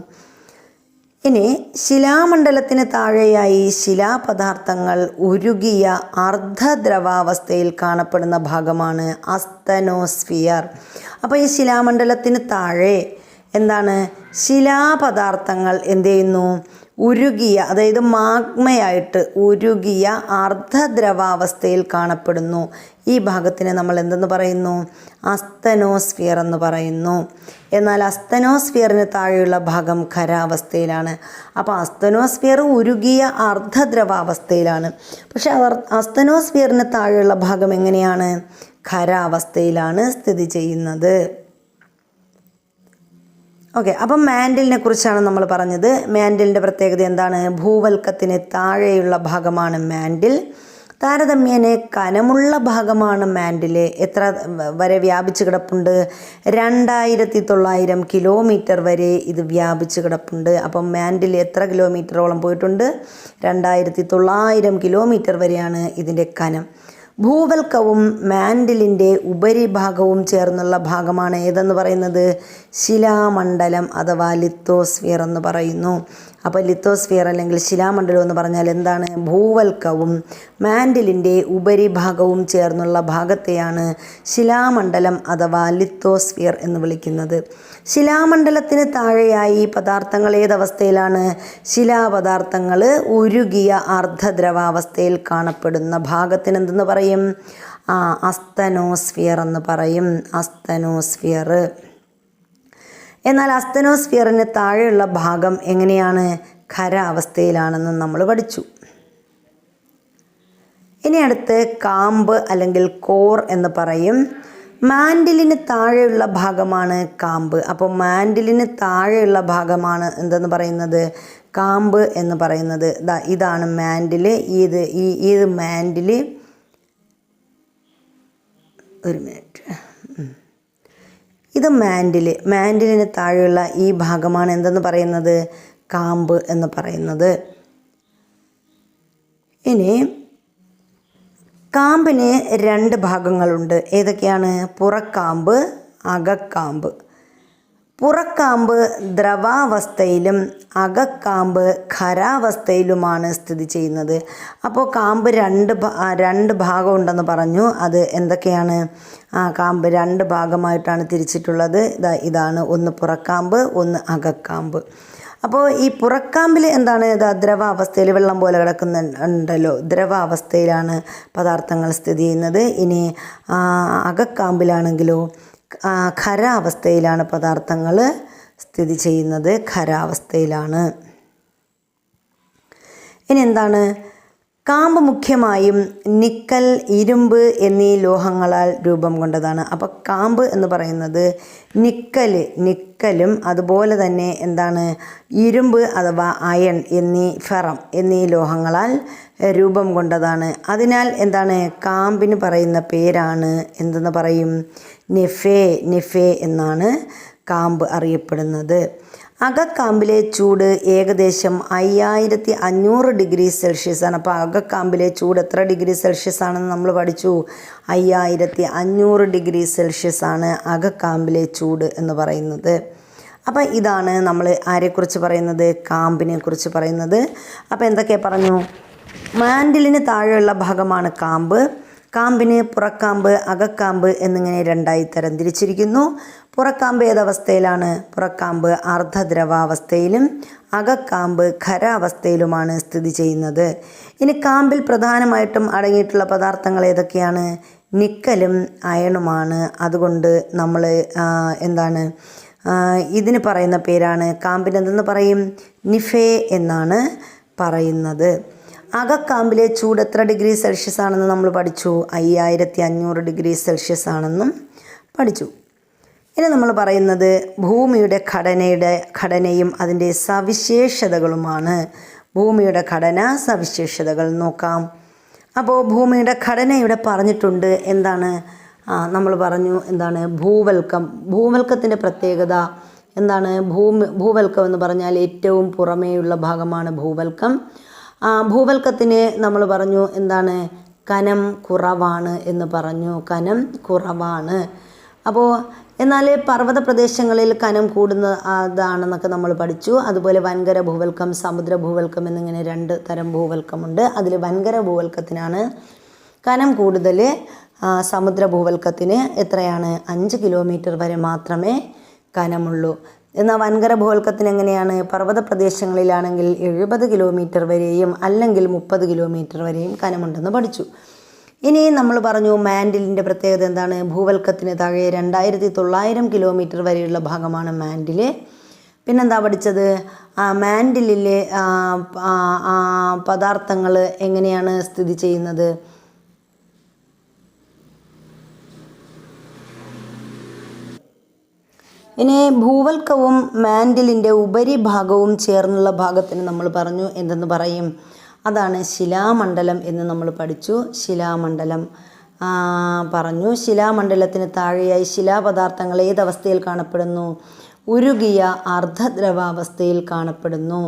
ഇനി ശിലാമണ്ഡലത്തിന് താഴെയായി ശിലാപദാർത്ഥങ്ങൾ ഉരുകിയ അർദ്ധദ്രവാവസ്ഥയിൽ കാണപ്പെടുന്ന ഭാഗമാണ് അസ്തനോസ്ഫിയർ. അപ്പോൾ ഈ ശിലാമണ്ഡലത്തിന് താഴെ എന്താണ്? ശിലാപദാർത്ഥങ്ങൾ എന്ത് ചെയ്യുന്നു? ഉരുകിയ, അതായത് മാഗ്മയായിട്ട് ഉരുകിയ അർദ്ധദ്രവാവസ്ഥയിൽ കാണപ്പെടുന്നു. ഈ ഭാഗത്തിനെ നമ്മൾ എന്തെന്ന് പറയുന്നു? അസ്തനോസ്ഫിയർ എന്ന് പറയുന്നു. എന്നാൽ അസ്തനോസ്ഫിയറിന് താഴെയുള്ള ഭാഗം ഖരാവസ്ഥയിലാണ്. അപ്പോൾ അസ്തനോസ്ഫിയർ ഉരുകിയ അർദ്ധദ്രവാവസ്ഥയിലാണ്. പക്ഷെ അസ്തനോസ്ഫിയറിന് താഴെയുള്ള ഭാഗം എങ്ങനെയാണ്? ഖരാവസ്ഥയിലാണ് സ്ഥിതി ചെയ്യുന്നത്. ഓക്കെ, അപ്പം മാൻഡിലിനെ കുറിച്ചാണ് നമ്മൾ പറഞ്ഞത്. മാൻഡിലിൻ്റെ പ്രത്യേകത എന്താണ്? ഭൂവൽക്കത്തിന് താഴെയുള്ള ഭാഗമാണ് മാൻഡിൽ. താരതമ്യേന കനമുള്ള ഭാഗമാണ് മാൻഡിൽ. എത്ര വരെ വ്യാപിച്ച് കിടപ്പുണ്ട്? 2900 കിലോമീറ്റർ വരെ ഇത് വ്യാപിച്ച് കിടപ്പുണ്ട്. അപ്പം മാൻഡിൽ എത്ര കിലോമീറ്ററോളം പോയിട്ടുണ്ട്? 2900 കിലോമീറ്റർ വരെയാണ് ഇതിൻ്റെ കനം. ഭൂവൽക്കവും മാൻഡിലിൻ്റെ ഉപരിഭാഗവും ചേർന്നുള്ള ഭാഗമാണ് ഏതെന്ന് പറയുന്നത്? ശിലാമണ്ഡലം അഥവാ ലിത്തോസ്ഫിയർ എന്ന് പറയുന്നു. അപ്പോൾ ലിത്തോസ്ഫിയർ അല്ലെങ്കിൽ ശിലാമണ്ഡലം എന്ന് പറഞ്ഞാൽ എന്താണ്? ഭൂവൽക്കവും മാൻഡിലിൻ്റെ ഉപരിഭാഗവും ചേർന്നുള്ള ഭാഗത്തെയാണ് ശിലാമണ്ഡലം അഥവാ ലിത്തോസ്ഫിയർ എന്ന് വിളിക്കുന്നത്. ശിലാമണ്ഡലത്തിന് താഴെയായി പദാർത്ഥങ്ങൾ ഏതവസ്ഥയിലാണ്? ശിലാപദാർത്ഥങ്ങൾ ഉരുകിയ അർദ്ധദ്രവാവസ്ഥയിൽ കാണപ്പെടുന്ന ഭാഗത്തിന് എന്തെന്ന് പറയും? അസ്തനോസ്ഫിയർ എന്ന് പറയും. അസ്തനോസ്ഫിയർ. എന്നാൽ അസ്തനോസ്ഫിയറിന് താഴെയുള്ള ഭാഗം എങ്ങനെയാണ്? ഖരാവസ്ഥയിലാണെന്ന് നമ്മൾ പഠിച്ചു. ഇനി അടുത്ത് കാമ്പ് അല്ലെങ്കിൽ കോർ എന്ന് പറയും. മാൻഡിലിന് താഴെയുള്ള ഭാഗമാണ് കാമ്പ്. അപ്പോൾ മാൻഡിലിന് താഴെയുള്ള ഭാഗമാണ് എന്തെന്ന് പറയുന്നത്? കാമ്പ് എന്ന് പറയുന്നത്. ഇതാണ് മാൻഡിൽ. ഇത് മാൻഡിൽ. ഒരു മിനിറ്റ്. ഇത് മാൻഡിലിന് താഴെയുള്ള ഈ ഭാഗമാണ് എന്തെന്ന് പറയുന്നത്? കാമ്പ് എന്ന് പറയുന്നത്. ഇനി കാമ്പിന് 2 ഭാഗങ്ങളുണ്ട്. ഏതൊക്കെയാണ്? പുറക്കാമ്പ്, അകക്കാമ്പ്. പുറക്കാമ്പ് ദ്രവാവസ്ഥയിലും അകക്കാമ്പ് ഖരാവസ്ഥയിലുമാണ് സ്ഥിതി ചെയ്യുന്നത്. അപ്പോൾ കാമ്പ് രണ്ട് ഭാഗം ഉണ്ടെന്ന് പറഞ്ഞു. അത് എന്തൊക്കെയാണ്? കാമ്പ് 2 ഭാഗമായിട്ടാണ് തിരിച്ചിട്ടുള്ളത്. ഇതാണ്, ഒന്ന് പുറക്കാമ്പ്, ഒന്ന് അകക്കാമ്പ്. അപ്പോൾ ഈ പുറക്കാമ്പിൽ എന്താണ്? ദ്രവാവസ്ഥയിൽ വെള്ളം പോലെ കിടക്കുന്നുണ്ടല്ലോ, ദ്രവാവസ്ഥയിലാണ് പദാർത്ഥങ്ങൾ സ്ഥിതി ചെയ്യുന്നത്. ഇനി അകക്കാമ്പിലാണെങ്കിലോ ഖരാവസ്ഥയിലാണ് പദാർത്ഥങ്ങൾ സ്ഥിതി ചെയ്യുന്നത്. ഖരാവസ്ഥയിലാണ്. ഇനി എന്താണ്? കാമ്പ് മുഖ്യമായും നിക്കൽ, ഇരുമ്പ് എന്നീ ലോഹങ്ങളാൽ രൂപം കൊണ്ടതാണ്. അപ്പോൾ കാമ്പ് എന്ന് പറയുന്നത് നിക്കലും അതുപോലെ തന്നെ എന്താണ്? ഇരുമ്പ് അഥവാ അയൺ ഫെറം എന്നീ ലോഹങ്ങളാൽ രൂപം കൊണ്ടതാണ്. അതിനാൽ എന്താണ്? കാമ്പിന് പറയുന്ന പേരാണ് എന്തെന്ന് പറയും? നെഫേ എന്നാണ് കാമ്പ് അറിയപ്പെടുന്നത്. അകക്കാമ്പിലെ ചൂട് ഏകദേശം 5500 ഡിഗ്രി സെൽഷ്യസ് ആണ്. അപ്പോൾ അകക്കാമ്പിലെ ചൂട് എത്ര ഡിഗ്രി സെൽഷ്യസ് ആണെന്ന് നമ്മൾ പഠിച്ചു? 5500 ഡിഗ്രി സെൽഷ്യസ് ആണ് അകക്കാമ്പിലെ ചൂട് എന്ന് പറയുന്നത്. അപ്പോൾ ഇതാണ് നമ്മൾ ആരെക്കുറിച്ച് പറയുന്നത്? കാമ്പിനെ കുറിച്ച് പറയുന്നത്. അപ്പോൾ എന്തൊക്കെ പറഞ്ഞു? മാൻഡിലിന് താഴെയുള്ള ഭാഗമാണ് കാമ്പ്. കാമ്പിന് പുറക്കാമ്പ്, അകക്കാമ്പ് എന്നിങ്ങനെ 2ആയി തരംതിരിച്ചിരിക്കുന്നു. പുറക്കാമ്പ് ഏതവസ്ഥയിലാണ്? പുറക്കാമ്പ് അർദ്ധദ്രവാവസ്ഥയിലും അകക്കാമ്പ് ഖരാവസ്ഥയിലുമാണ് സ്ഥിതി ചെയ്യുന്നത്. ഇനി കാമ്പിൽ പ്രധാനമായിട്ടും അടങ്ങിയിട്ടുള്ള പദാർത്ഥങ്ങൾ ഏതൊക്കെയാണ്? നിക്കലും അയണുമാണ്. അതുകൊണ്ട് നമ്മൾ എന്താണ് ഇതിന് പറയുന്ന പേരാണ്? കാമ്പിന് എന്തെന്ന് പറയും? നിഫേ എന്നാണ് പറയുന്നത്. അകക്കാമ്പിലെ ചൂട് എത്ര ഡിഗ്രി സെൽഷ്യസ് ആണെന്ന് നമ്മൾ പഠിച്ചു? 5500 ഡിഗ്രി സെൽഷ്യസ് ആണെന്നും പഠിച്ചു. ഇനി നമ്മൾ പറയുന്നത് ഭൂമിയുടെ ഘടനയും അതിൻ്റെ സവിശേഷതകളുമാണ്. ഭൂമിയുടെ ഘടന, സവിശേഷതകൾ നോക്കാം. അപ്പോൾ ഭൂമിയുടെ ഘടന ഇവിടെ പറഞ്ഞിട്ടുണ്ട്. എന്താണ്? നമ്മൾ പറഞ്ഞു എന്താണ്? ഭൂവൽക്കത്തിൻ്റെ പ്രത്യേകത എന്താണ്? ഭൂവൽക്കം എന്ന് പറഞ്ഞാൽ ഏറ്റവും പുറമേയുള്ള ഭാഗമാണ് ഭൂവൽക്കം. ഭൂവൽക്കത്തിന് നമ്മൾ പറഞ്ഞു എന്താണ്? കനം കുറവാണ് എന്ന് പറഞ്ഞു. കനം കുറവാണ്. അപ്പോൾ എന്നാൽ പർവ്വത പ്രദേശങ്ങളിൽ കനം കൂടുന്നതാണെന്നൊക്കെ നമ്മൾ പഠിച്ചു. അതുപോലെ വൻകര ഭൂവൽക്കം, സമുദ്ര ഭൂവൽക്കം എന്നിങ്ങനെ 2 തരം ഭൂവൽക്കമുണ്ട്. അതിൽ വൻകര ഭൂവൽക്കത്തിനാണ് കനം കൂടുതൽ. സമുദ്ര ഭൂവൽക്കത്തിന് എത്രയാണ്? 5 കിലോമീറ്റർ വരെ മാത്രമേ കനമുള്ളൂ. എന്നാൽ വൻകര ഭൂവൽക്കത്തിന് എങ്ങനെയാണ്? പർവ്വത പ്രദേശങ്ങളിലാണെങ്കിൽ 70 കിലോമീറ്റർ വരെയും അല്ലെങ്കിൽ 30 കിലോമീറ്റർ വരെയും കനമുണ്ടെന്ന് പഠിച്ചു. ഇനി നമ്മൾ പറഞ്ഞു മാൻഡിലിൻ്റെ പ്രത്യേകത എന്താണ്? ഭൂവൽക്കത്തിന് താഴെ 2900 കിലോമീറ്റർ വരെയുള്ള ഭാഗമാണ് മാൻഡിൽ. പിന്നെന്താ പഠിച്ചത്? മാൻഡിലിലെ പദാർത്ഥങ്ങൾ എങ്ങനെയാണ് സ്ഥിതി ചെയ്യുന്നത്? ഇനി ഭൂവൽക്കവും മാൻഡിലിൻ്റെ ഉപരിഭാഗവും ചേർന്നുള്ള ഭാഗത്തിന് നമ്മൾ പറഞ്ഞു എന്തെന്ന് പറയും? അതാണ് ശിലാമണ്ഡലം എന്ന് നമ്മൾ പഠിച്ചു. ശിലാമണ്ഡലം പറഞ്ഞു. ശിലാമണ്ഡലത്തിന് താഴെയായി ശിലാപദാർത്ഥങ്ങൾ ഏതവസ്ഥയിൽ കാണപ്പെടുന്നു? ഉരുകിയ അർദ്ധദ്രവാവസ്ഥയിൽ കാണപ്പെടുന്നു.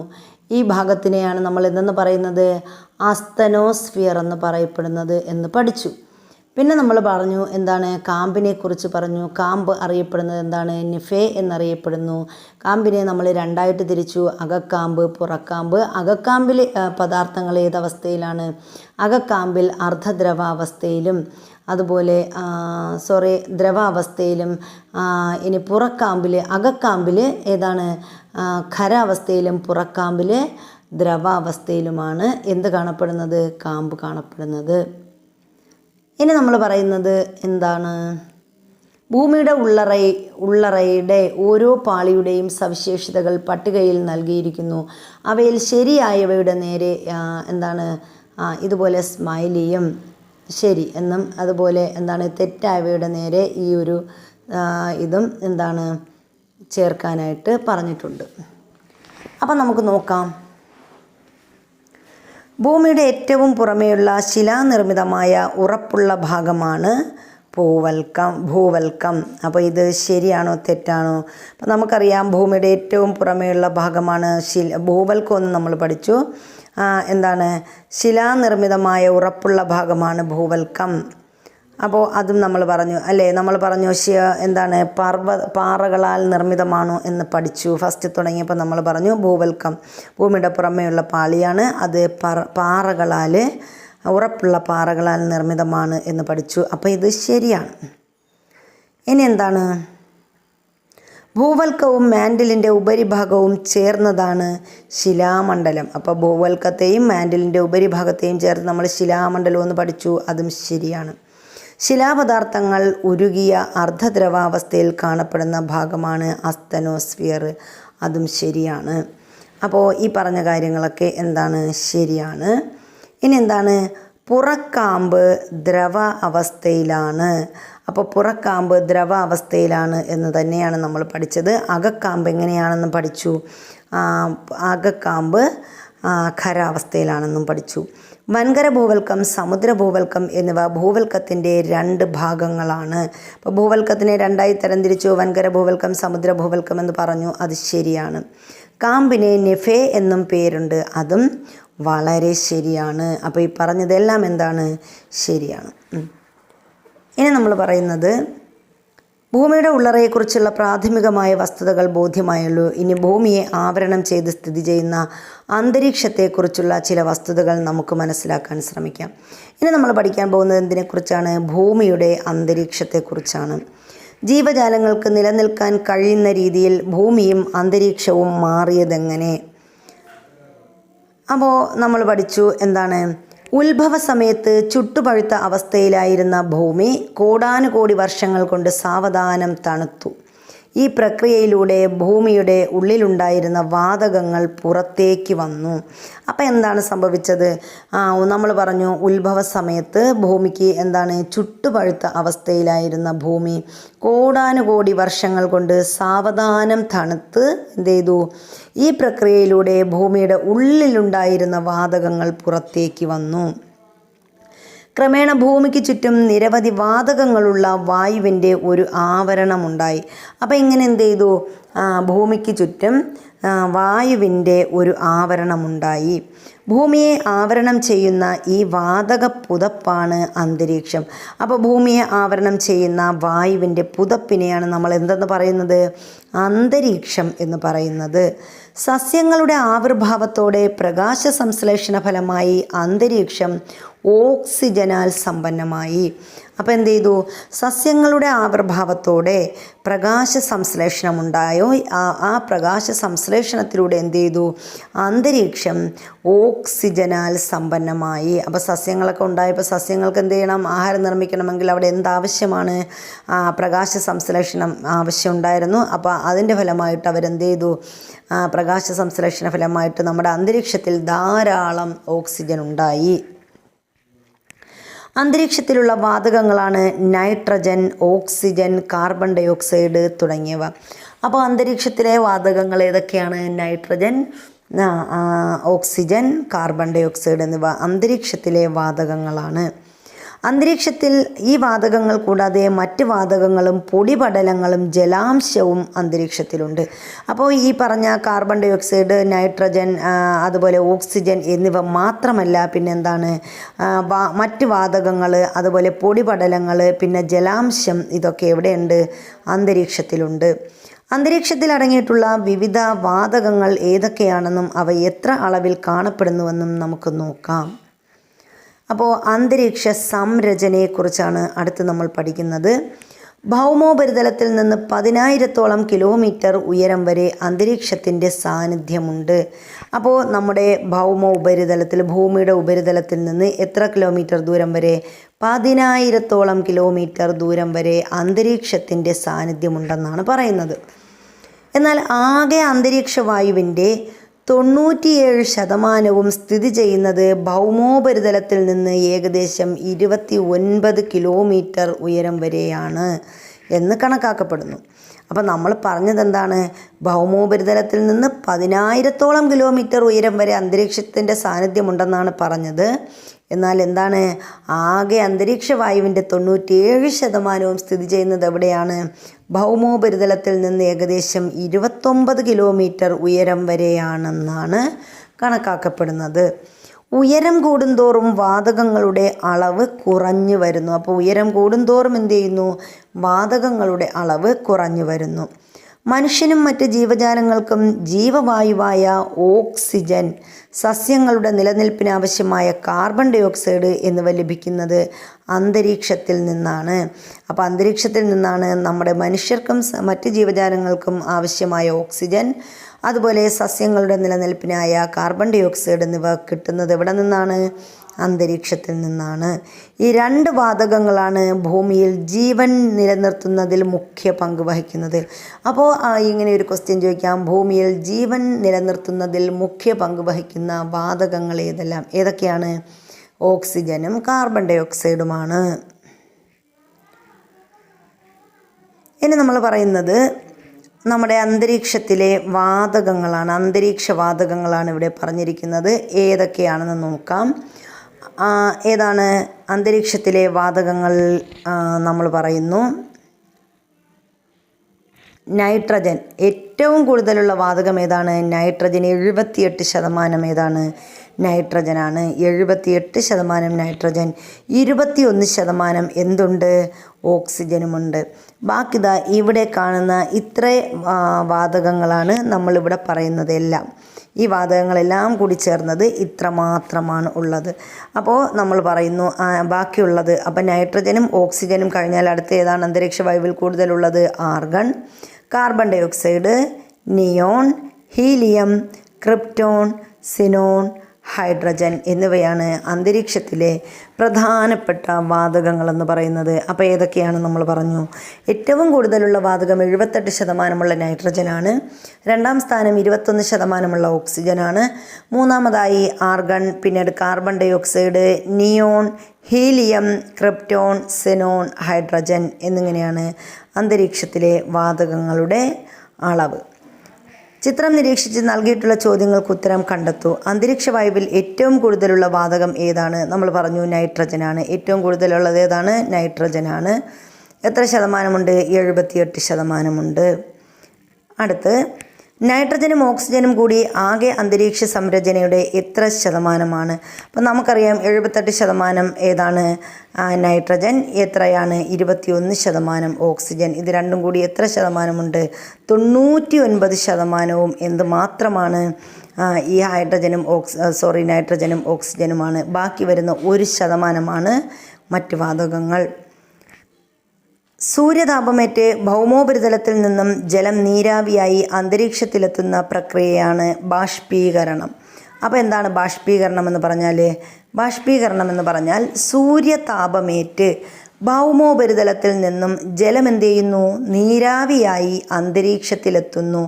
ഈ ഭാഗത്തിനെയാണ് നമ്മൾ എന്തെന്ന് പറയുന്നത്? ആസ്തനോസ്ഫിയർ എന്ന് പറയപ്പെടുന്നത് എന്ന് പഠിച്ചു. പിന്നെ നമ്മൾ പറഞ്ഞു എന്താണ്? കാമ്പിനെ കുറിച്ച് പറഞ്ഞു. കാമ്പ് അറിയപ്പെടുന്നത് എന്താണ്? നിഫേ എന്നറിയപ്പെടുന്നു. കാമ്പിനെ നമ്മൾ രണ്ടായിട്ട് തിരിച്ചു: അകക്കാമ്പ്, പുറക്കാമ്പ്. അകക്കാമ്പിൽ പദാർത്ഥങ്ങൾ ഏതവസ്ഥയിലാണ്? അകക്കാമ്പിൽ അർദ്ധദ്രവാവസ്ഥയിലും അതുപോലെ ദ്രവാവസ്ഥയിലും. ഇനി പുറക്കാമ്പിൽ, അകക്കാമ്പിൽ ഏതാണ്? ഖരാവസ്ഥയിലും പുറക്കാമ്പിൽ ദ്രവാവസ്ഥയിലുമാണ് എന്ത് കാണപ്പെടുന്നത്? കാമ്പ് കാണപ്പെടുന്നത്. ഇനി നമ്മൾ പറയുന്നത് എന്താണ്? ഭൂമിയുടെ ഉള്ളറയുടെ ഓരോ പാളിയുടെയും സവിശേഷതകൾ പട്ടികയിൽ നൽകിയിരിക്കുന്നു. അവയിൽ ശരിയായവയുടെ നേരെ എന്താണ്? ഇതുപോലെ സ്മൈലിയും ശരി എന്നും അതുപോലെ എന്താണ് തെറ്റായവയുടെ നേരെ ഈ ഒരു ഇതും എന്താണ് ചേർക്കാനായിട്ട് പറഞ്ഞിട്ടുണ്ട്. അപ്പം നമുക്ക് നോക്കാം. ഭൂമിയുടെ ഏറ്റവും പുറമേയുള്ള ശിലാനിർമ്മിതമായ ഉറപ്പുള്ള ഭാഗമാണ് ഭൂവൽക്കം. അപ്പോൾ ഇത് ശരിയാണോ തെറ്റാണോ? അപ്പോൾ നമുക്കറിയാം ഭൂമിയുടെ ഏറ്റവും പുറമേയുള്ള ഭാഗമാണ് ഭൂവൽക്കം എന്ന് നമ്മൾ പഠിച്ചു. എന്താണ്? ശിലാനിർമ്മിതമായ ഉറപ്പുള്ള ഭാഗമാണ് ഭൂവൽക്കം. അപ്പോൾ അതും നമ്മൾ പറഞ്ഞു അല്ലേ? നമ്മൾ പറഞ്ഞു എന്താണ്? പാറകളാൽ നിർമ്മിതമാണോ എന്ന് പഠിച്ചു. ഫസ്റ്റ് തുടങ്ങിയപ്പോൾ നമ്മൾ പറഞ്ഞു ഭൂവൽക്കം ഭൂമിയുടെ പുറമേയുള്ള പാളിയാണ്. അത് പാറകളാൽ ഉറപ്പുള്ള പാറകളാൽ നിർമ്മിതമാണ് എന്ന് പഠിച്ചു. അപ്പോൾ ഇത് ശരിയാണ്. ഇനി എന്താണ്? ഭൂവൽക്കവും മാൻഡിലിൻ്റെ ഉപരിഭാഗവും ചേർന്നതാണ് ശിലാമണ്ഡലം. അപ്പോൾ ഭൂവൽക്കത്തെയും മാൻഡിലിൻ്റെ ഉപരിഭാഗത്തെയും ചേർത്ത് നമ്മൾ ശിലാമണ്ഡലം എന്ന് പഠിച്ചു. അതും ശരിയാണ്. ശിലാപദാർത്ഥങ്ങൾ ഉരുകിയ അർദ്ധദ്രവാവസ്ഥയിൽ കാണപ്പെടുന്ന ഭാഗമാണ് ആസ്തനോസ്ഫിയർ. അതും ശരിയാണ്. അപ്പോൾ ഈ പറഞ്ഞ കാര്യങ്ങളൊക്കെ എന്താണ്? ശരിയാണ്. ഇനി എന്താണ്? പുറക്കാമ്പ് ദ്രവ അവസ്ഥയിലാണ്. അപ്പോൾ പുറക്കാമ്പ് ദ്രവ അവസ്ഥയിലാണ് എന്ന് തന്നെയാണ് നമ്മൾ പഠിച്ചത്. അകക്കാമ്പ് എങ്ങനെയാണെന്ന് പഠിച്ചു. അകക്കാമ്പ് ഖരാവസ്ഥയിലാണെന്നും പഠിച്ചു. വൻകര ഭൂവൽക്കം, സമുദ്ര ഭൂവൽക്കം എന്നിവ ഭൂവൽക്കത്തിൻ്റെ രണ്ട് ഭാഗങ്ങളാണ്. അപ്പോൾ ഭൂവൽക്കത്തിനെ രണ്ടായി തരംതിരിച്ചു. വൻകര ഭൂവൽക്കം, സമുദ്ര ഭൂവൽക്കം എന്ന് പറഞ്ഞു. അത് ശരിയാണ്. കാമ്പിന് നെഫേ എന്നും പേരുണ്ട്. അതും വളരെ ശരിയാണ്. അപ്പോൾ ഈ പറഞ്ഞതെല്ലാം എന്താണ്? ശരിയാണ്. ഇനി നമ്മൾ പറയുന്നത് ഭൂമിയുടെ ഉള്ളറയെക്കുറിച്ചുള്ള പ്രാഥമികമായ വസ്തുതകൾ ബോധ്യമായുള്ളൂ. ഇനി ഭൂമിയെ ആവരണം ചെയ്ത് സ്ഥിതി ചെയ്യുന്ന അന്തരീക്ഷത്തെക്കുറിച്ചുള്ള ചില വസ്തുതകൾ നമുക്ക് മനസ്സിലാക്കാൻ ശ്രമിക്കാം. ഇനി നമ്മൾ പഠിക്കാൻ പോകുന്നത് എന്തിനെക്കുറിച്ചാണ്? ഭൂമിയുടെ അന്തരീക്ഷത്തെക്കുറിച്ചാണ്. ജീവജാലങ്ങൾക്ക് നിലനിൽക്കാൻ കഴിയുന്ന രീതിയിൽ ഭൂമിയും അന്തരീക്ഷവും മാറിയതെങ്ങനെ? അപ്പോൾ നമ്മൾ പഠിച്ചു എന്താണ്? ഉത്ഭവ സമയത്ത് ചുട്ടുപഴുത്ത അവസ്ഥയിലായിരുന്ന ഭൂമി കോടാനുകോടി വർഷങ്ങൾ കൊണ്ട് സാവധാനം തണുത്തു. ഈ പ്രക്രിയയിലൂടെ ഭൂമിയുടെ ഉള്ളിലുണ്ടായിരുന്ന വാതകങ്ങൾ പുറത്തേക്ക് വന്നു. അപ്പോൾ എന്താണ് സംഭവിച്ചത്? നമ്മൾ പറഞ്ഞു ഉത്ഭവ സമയത്ത് ഭൂമിക്ക് എന്താണ്? ചുട്ടുപഴുത്ത അവസ്ഥയിലായിരുന്ന ഭൂമി കോടാനുകോടി വർഷങ്ങൾ കൊണ്ട് സാവധാനം തണുത്ത് എന്ത് ചെയ്തു? ഈ പ്രക്രിയയിലൂടെ ഭൂമിയുടെ ഉള്ളിലുണ്ടായിരുന്ന വാതകങ്ങൾ പുറത്തേക്ക് വന്നു. ക്രമേണ ഭൂമിക്ക് ചുറ്റും നിരവധി വാതകങ്ങളുള്ള വായുവിൻ്റെ ഒരു ആവരണമുണ്ടായി. അപ്പോൾ ഇങ്ങനെ എന്ത് ചെയ്തു? ഭൂമിക്ക് ചുറ്റും വായുവിൻ്റെ ഒരു ആവരണമുണ്ടായി. ഭൂമിയെ ആവരണം ചെയ്യുന്ന ഈ വാതക പുതപ്പാണ് അന്തരീക്ഷം. അപ്പോൾ ഭൂമിയെ ആവരണം ചെയ്യുന്ന വായുവിൻ്റെ പുതപ്പിനെയാണ് നമ്മൾ എന്തെന്ന് പറയുന്നത്? അന്തരീക്ഷം എന്ന് പറയുന്നത്. സസ്യങ്ങളുടെ ആവിർഭാവത്തോടെ പ്രകാശ സംശ്ലേഷണ ഫലമായി അന്തരീക്ഷം ഓക്സിജനാൽ സമ്പന്നമായി. അപ്പോൾ എന്ത് ചെയ്തു? സസ്യങ്ങളുടെ ആവിർഭാവത്തോടെ പ്രകാശ സംശ്ലേഷണം ഉണ്ടായോ. ആ പ്രകാശ സംശ്ലേഷണത്തിലൂടെ എന്ത് ചെയ്തു? അന്തരീക്ഷം ഓക്സിജനാൽ സമ്പന്നമായി. അപ്പോൾ സസ്യങ്ങളൊക്കെ ഉണ്ടായപ്പോൾ സസ്യങ്ങൾക്ക് എന്ത് ചെയ്യണം? ആഹാരം നിർമ്മിക്കണമെങ്കിൽ അവിടെ എന്താവശ്യമാണ്? പ്രകാശ സംശ്ലേഷണം ആവശ്യമുണ്ടായിരുന്നു. അപ്പോൾ അതിൻ്റെ ഫലമായിട്ട് അവരെന്ത് ചെയ്തു? പ്രകാശ സംശ്ലേഷണ ഫലമായിട്ട് നമ്മുടെ അന്തരീക്ഷത്തിൽ ധാരാളം ഓക്സിജൻ ഉണ്ടായി. അന്തരീക്ഷത്തിലുള്ള വാതകങ്ങളാണ് nitrogen, oxygen, carbon dioxide തുടങ്ങിയവ. അപ്പോൾ അന്തരീക്ഷത്തിലെ വാതകങ്ങൾ ഏതൊക്കെയാണ്? Nitrogen, oxygen, carbon dioxide എന്നിവ അന്തരീക്ഷത്തിലെ വാതകങ്ങളാണ്. അന്തരീക്ഷത്തിൽ ഈ വാതകങ്ങൾ കൂടാതെ മറ്റ് വാതകങ്ങളും പൊടിപടലങ്ങളും ജലാംശവും അന്തരീക്ഷത്തിലുണ്ട്. അപ്പോൾ ഈ പറഞ്ഞ കാർബൺ ഡൈ ഓക്സൈഡ്, നൈട്രജൻ, അതുപോലെ ഓക്സിജൻ എന്നിവ മാത്രമല്ല, പിന്നെന്താണ്, മറ്റ് വാതകങ്ങൾ, അതുപോലെ പൊടിപടലങ്ങൾ, പിന്നെ ജലാംശം, ഇതൊക്കെ എവിടെയുണ്ട്? അന്തരീക്ഷത്തിലുണ്ട്. അന്തരീക്ഷത്തിൽ അടങ്ങിയിട്ടുള്ള വിവിധ വാതകങ്ങൾ ഏതൊക്കെയാണെന്നും അവ എത്ര അളവിൽ കാണപ്പെടുന്നുവെന്നും നമുക്ക് നോക്കാം. അപ്പോൾ അന്തരീക്ഷ സംരചനയെക്കുറിച്ചാണ് അടുത്ത് നമ്മൾ പഠിക്കുന്നത്. ഭൗമോപരിതലത്തിൽ നിന്ന് 10,000-ഓളം കിലോമീറ്റർ ഉയരം വരെ അന്തരീക്ഷത്തിൻ്റെ സാന്നിധ്യമുണ്ട്. അപ്പോൾ നമ്മുടെ ഭൗമ ഉപരിതലത്തിൽ, ഭൂമിയുടെ ഉപരിതലത്തിൽ നിന്ന് എത്ര കിലോമീറ്റർ ദൂരം വരെ? 10,000-ഓളം കിലോമീറ്റർ ദൂരം വരെ അന്തരീക്ഷത്തിൻ്റെ സാന്നിധ്യമുണ്ടെന്നാണ് പറയുന്നത്. എന്നാൽ ആകെ അന്തരീക്ഷ വായുവിൻ്റെ 97% സ്ഥിതി ചെയ്യുന്നത് ഭൗമോപരിതലത്തിൽ നിന്ന് ഏകദേശം 29 കിലോമീറ്റർ ഉയരം വരെയാണ് എന്ന് കണക്കാക്കപ്പെടുന്നു. അപ്പം നമ്മൾ പറഞ്ഞത് എന്താണ്? ഭൗമോപരിതലത്തിൽ നിന്ന് 10,000-ഓളം കിലോമീറ്റർ ഉയരം വരെ അന്തരീക്ഷത്തിൻ്റെ സാന്നിധ്യമുണ്ടെന്നാണ് പറഞ്ഞത്. എന്നാൽ എന്താണ്? ആകെ അന്തരീക്ഷ വായുവിൻ്റെ 97% സ്ഥിതി ചെയ്യുന്നത് എവിടെയാണ്? ഭൗമോപരിതലത്തിൽ നിന്ന് ഏകദേശം 29 കിലോമീറ്റർ ഉയരം വരെയാണെന്നാണ് കണക്കാക്കപ്പെടുന്നത്. ഉയരം കൂടുന്തോറും വാതകങ്ങളുടെ അളവ് കുറഞ്ഞു വരുന്നു. അപ്പോൾ ഉയരം കൂടുന്തോറും എന്ത് ചെയ്യുന്നു? വാതകങ്ങളുടെ അളവ് കുറഞ്ഞു വരുന്നു. മനുഷ്യനും മറ്റ് ജീവജാലങ്ങൾക്കും ജീവവായുവായ ഓക്സിജൻ, സസ്യങ്ങളുടെ നിലനിൽപ്പിന് ആവശ്യമായ കാർബൺ ഡൈ ഓക്സൈഡ് എന്നിവ ലഭിക്കുന്നത് അന്തരീക്ഷത്തിൽ നിന്നാണ്. അപ്പോൾ അന്തരീക്ഷത്തിൽ നിന്നാണ് നമ്മുടെ മനുഷ്യർക്കും മറ്റ് ജീവജാലങ്ങൾക്കും ആവശ്യമായ ഓക്സിജൻ, അതുപോലെ സസ്യങ്ങളുടെ നിലനിൽപ്പിനായ കാർബൺ ഡൈ ഓക്സൈഡ് എന്നിവ കിട്ടുന്നത് എവിടെ നിന്നാണ്? അന്തരീക്ഷത്തിൽ നിന്നാണ്. ഈ 2 വാതകങ്ങളാണ് ഭൂമിയിൽ ജീവൻ നിലനിർത്തുന്നതിൽ മുഖ്യ പങ്ക് വഹിക്കുന്നത്. അപ്പോൾ ഇങ്ങനെ ഒരു ക്വസ്റ്റ്യൻ ചോദിക്കാം, ഭൂമിയിൽ ജീവൻ നിലനിർത്തുന്നതിൽ മുഖ്യ പങ്ക് വഹിക്കുന്ന വാതകങ്ങൾ ഏതൊക്കെയാണ്? ഓക്സിജനും കാർബൺ ഡൈ ഓക്സൈഡുമാണ്. ഇനി നമ്മൾ പറയുന്നത് നമ്മുടെ അന്തരീക്ഷത്തിലെ വാതകങ്ങളാണ്. അന്തരീക്ഷ വാതകങ്ങളാണ് ഇവിടെ പറഞ്ഞിരിക്കുന്നത്. ഏതൊക്കെയാണെന്ന് നോക്കാം. ഏതാണ് അന്തരീക്ഷത്തിലെ വാതകങ്ങൾ? നമ്മൾ പറയുന്നു നൈട്രജൻ. ഏറ്റവും കൂടുതലുള്ള വാതകം ഏതാണ്? നൈട്രജൻ. 78% ഏതാണ്? നൈട്രജനാണ്. 78% നൈട്രജൻ. 21% എന്തുണ്ട്? ഓക്സിജനുമുണ്ട്. ബാക്കി ഇവിടെ കാണുന്ന ഇത്ര വാതകങ്ങളാണ് നമ്മളിവിടെ പറയുന്നത് എല്ലാം. ഈ വാതകങ്ങളെല്ലാം കൂടി ചേർന്നത് ഇത്ര മാത്രമാണ് ഉള്ളത്. അപ്പോൾ നമ്മൾ പറയുന്നു ബാക്കിയുള്ളത്, അപ്പം നൈട്രജനും ഓക്സിജനും കഴിഞ്ഞാൽ അടുത്ത ഏതാണ് അന്തരീക്ഷ വായുവിൽ കൂടുതലുള്ളത്? Argon, carbon dioxide, neon, helium, krypton, xenon, hydrogen എന്നിവയാണ് അന്തരീക്ഷത്തിലെ പ്രധാനപ്പെട്ട വാതകങ്ങളെന്ന് പറയുന്നത്. അപ്പോൾ ഏതൊക്കെയാണ് നമ്മൾ പറഞ്ഞു? ഏറ്റവും കൂടുതലുള്ള വാതകം 78% നൈട്രജനാണ്. 2ാം സ്ഥാനം 21% ഓക്സിജനാണ്. 3ാമതായി ആർഗൺ, പിന്നീട് carbon dioxide, neon, helium, krypton, xenon, hydrogen എന്നിങ്ങനെയാണ് അന്തരീക്ഷത്തിലെ വാതകങ്ങളുടെ അളവ്. ചിത്രം നിരീക്ഷിച്ച് നൽകിയിട്ടുള്ള ചോദ്യങ്ങൾക്ക് ഉത്തരം കണ്ടെത്തൂ. അന്തരീക്ഷ വായുവിൽ ഏറ്റവും കൂടുതലുള്ള വാതകം ഏതാണ്? നമ്മൾ പറഞ്ഞു നൈട്രജനാണ്. ഏറ്റവും കൂടുതലുള്ളത് ഏതാണ്? നൈട്രജനാണ്. എത്ര ശതമാനമുണ്ട്? 78%. അടുത്ത് നൈട്രജനും ഓക്സിജനും കൂടി ആകെ അന്തരീക്ഷ സംരചനയുടെ എത്ര ശതമാനമാണ്? അപ്പം നമുക്കറിയാം 78% ഏതാണ്? നൈട്രജൻ. എത്രയാണ്? 21% ഓക്സിജൻ. ഇത് രണ്ടും കൂടി എത്ര ശതമാനമുണ്ട്? 99% എന്ത് മാത്രമാണ്? ഈ നൈട്രജനും ഓക്സിജനുമാണ്. ബാക്കി വരുന്ന 1% മറ്റ് വാതകങ്ങൾ. സൂര്യതാപമേറ്റ് ഭൗമോപരിതലത്തിൽ നിന്നും ജലം നീരാവിയായി അന്തരീക്ഷത്തിലെത്തുന്ന പ്രക്രിയയാണ് ബാഷ്പീകരണം. അപ്പോൾ എന്താണ് ബാഷ്പീകരണം എന്ന് പറഞ്ഞാൽ? ബാഷ്പീകരണം എന്ന് പറഞ്ഞാൽ സൂര്യതാപമേറ്റ് ഭൗമോപരിതലത്തിൽ നിന്നും ജലം എന്ത് ചെയ്യുന്നു? നീരാവിയായി അന്തരീക്ഷത്തിലെത്തുന്നു.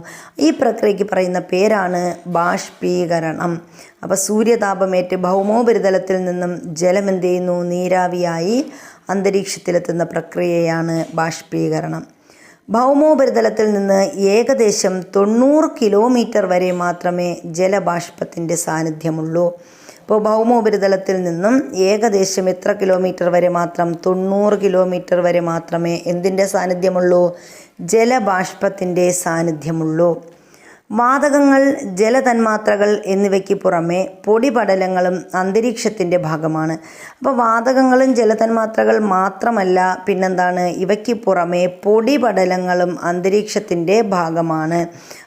ഈ പ്രക്രിയയ്ക്ക് പറയുന്ന പേരാണ് ബാഷ്പീകരണം. അപ്പോൾ സൂര്യതാപമേറ്റ് ഭൗമോപരിതലത്തിൽ നിന്നും ജലം എന്ത് ചെയ്യുന്നു? നീരാവിയായി അന്തരീക്ഷത്തിലെത്തുന്ന പ്രക്രിയയാണ് ബാഷ്പീകരണം. ഭൗമോപരിതലത്തിൽ നിന്ന് ഏകദേശം 90 കിലോമീറ്റർ വരെ മാത്രമേ ജലബാഷ്പത്തിൻ്റെ സാന്നിധ്യമുള്ളൂ. ഇപ്പോൾ ഭൗമോപരിതലത്തിൽ നിന്നും ഏകദേശം എത്ര കിലോമീറ്റർ വരെ മാത്രം? 90 കിലോമീറ്റർ വരെ മാത്രമേ എന്തിൻ്റെ സാന്നിധ്യമുള്ളൂ? ജലബാഷ്പത്തിൻ്റെ സാന്നിധ്യമുള്ളൂ. വാതകങ്ങൾ, ജലതന്മാത്രകൾ എന്നിവയ്ക്ക് പുറമെ പൊടിപടലങ്ങളും അന്തരീക്ഷത്തിൻ്റെ ഭാഗമാണ്. അപ്പോൾ വാതകങ്ങളും ജലതന്മാത്രകൾ മാത്രമല്ല, പിന്നെന്താണ്? ഇവയ്ക്ക് പുറമെ പൊടിപടലങ്ങളും അന്തരീക്ഷത്തിൻ്റെ ഭാഗമാണ്.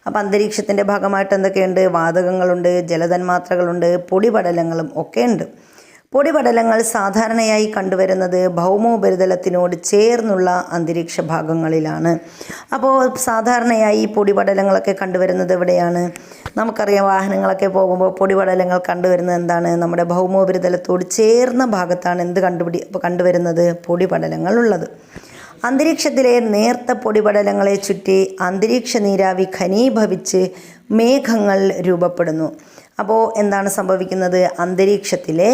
അപ്പോൾ അന്തരീക്ഷത്തിൻ്റെ ഭാഗമായിട്ട് എന്തൊക്കെയുണ്ട്? വാതകങ്ങളുണ്ട്, ജലതന്മാത്രകളുണ്ട്, പൊടിപടലങ്ങളും ഒക്കെ ഉണ്ട്. പൊടിപടലങ്ങൾ സാധാരണയായി കണ്ടുവരുന്നത് ഭൗമോപരിതലത്തിനോട് ചേർന്നുള്ള അന്തരീക്ഷ ഭാഗങ്ങളിലാണ്. അപ്പോൾ സാധാരണയായി പൊടിപടലങ്ങളൊക്കെ കണ്ടുവരുന്നത് എവിടെയാണ്? നമുക്കറിയാം, വാഹനങ്ങളൊക്കെ പോകുമ്പോൾ പൊടിപടലങ്ങൾ കണ്ടുവരുന്നത് എന്താണ്? നമ്മുടെ ഭൗമോപരിതലത്തോട് ചേർന്ന ഭാഗത്താണ് എന്ത് കണ്ടുവരുന്നത്? പൊടിപടലങ്ങൾ ഉള്ളത്. അന്തരീക്ഷത്തിലെ നേർത്ത പൊടിപടലങ്ങളെ ചുറ്റി അന്തരീക്ഷ നീരാവി ഘനീഭവിച്ച് മേഘങ്ങൾ രൂപപ്പെടുന്നു. അപ്പോൾ എന്താണ് സംഭവിക്കുന്നത്? അന്തരീക്ഷത്തിലെ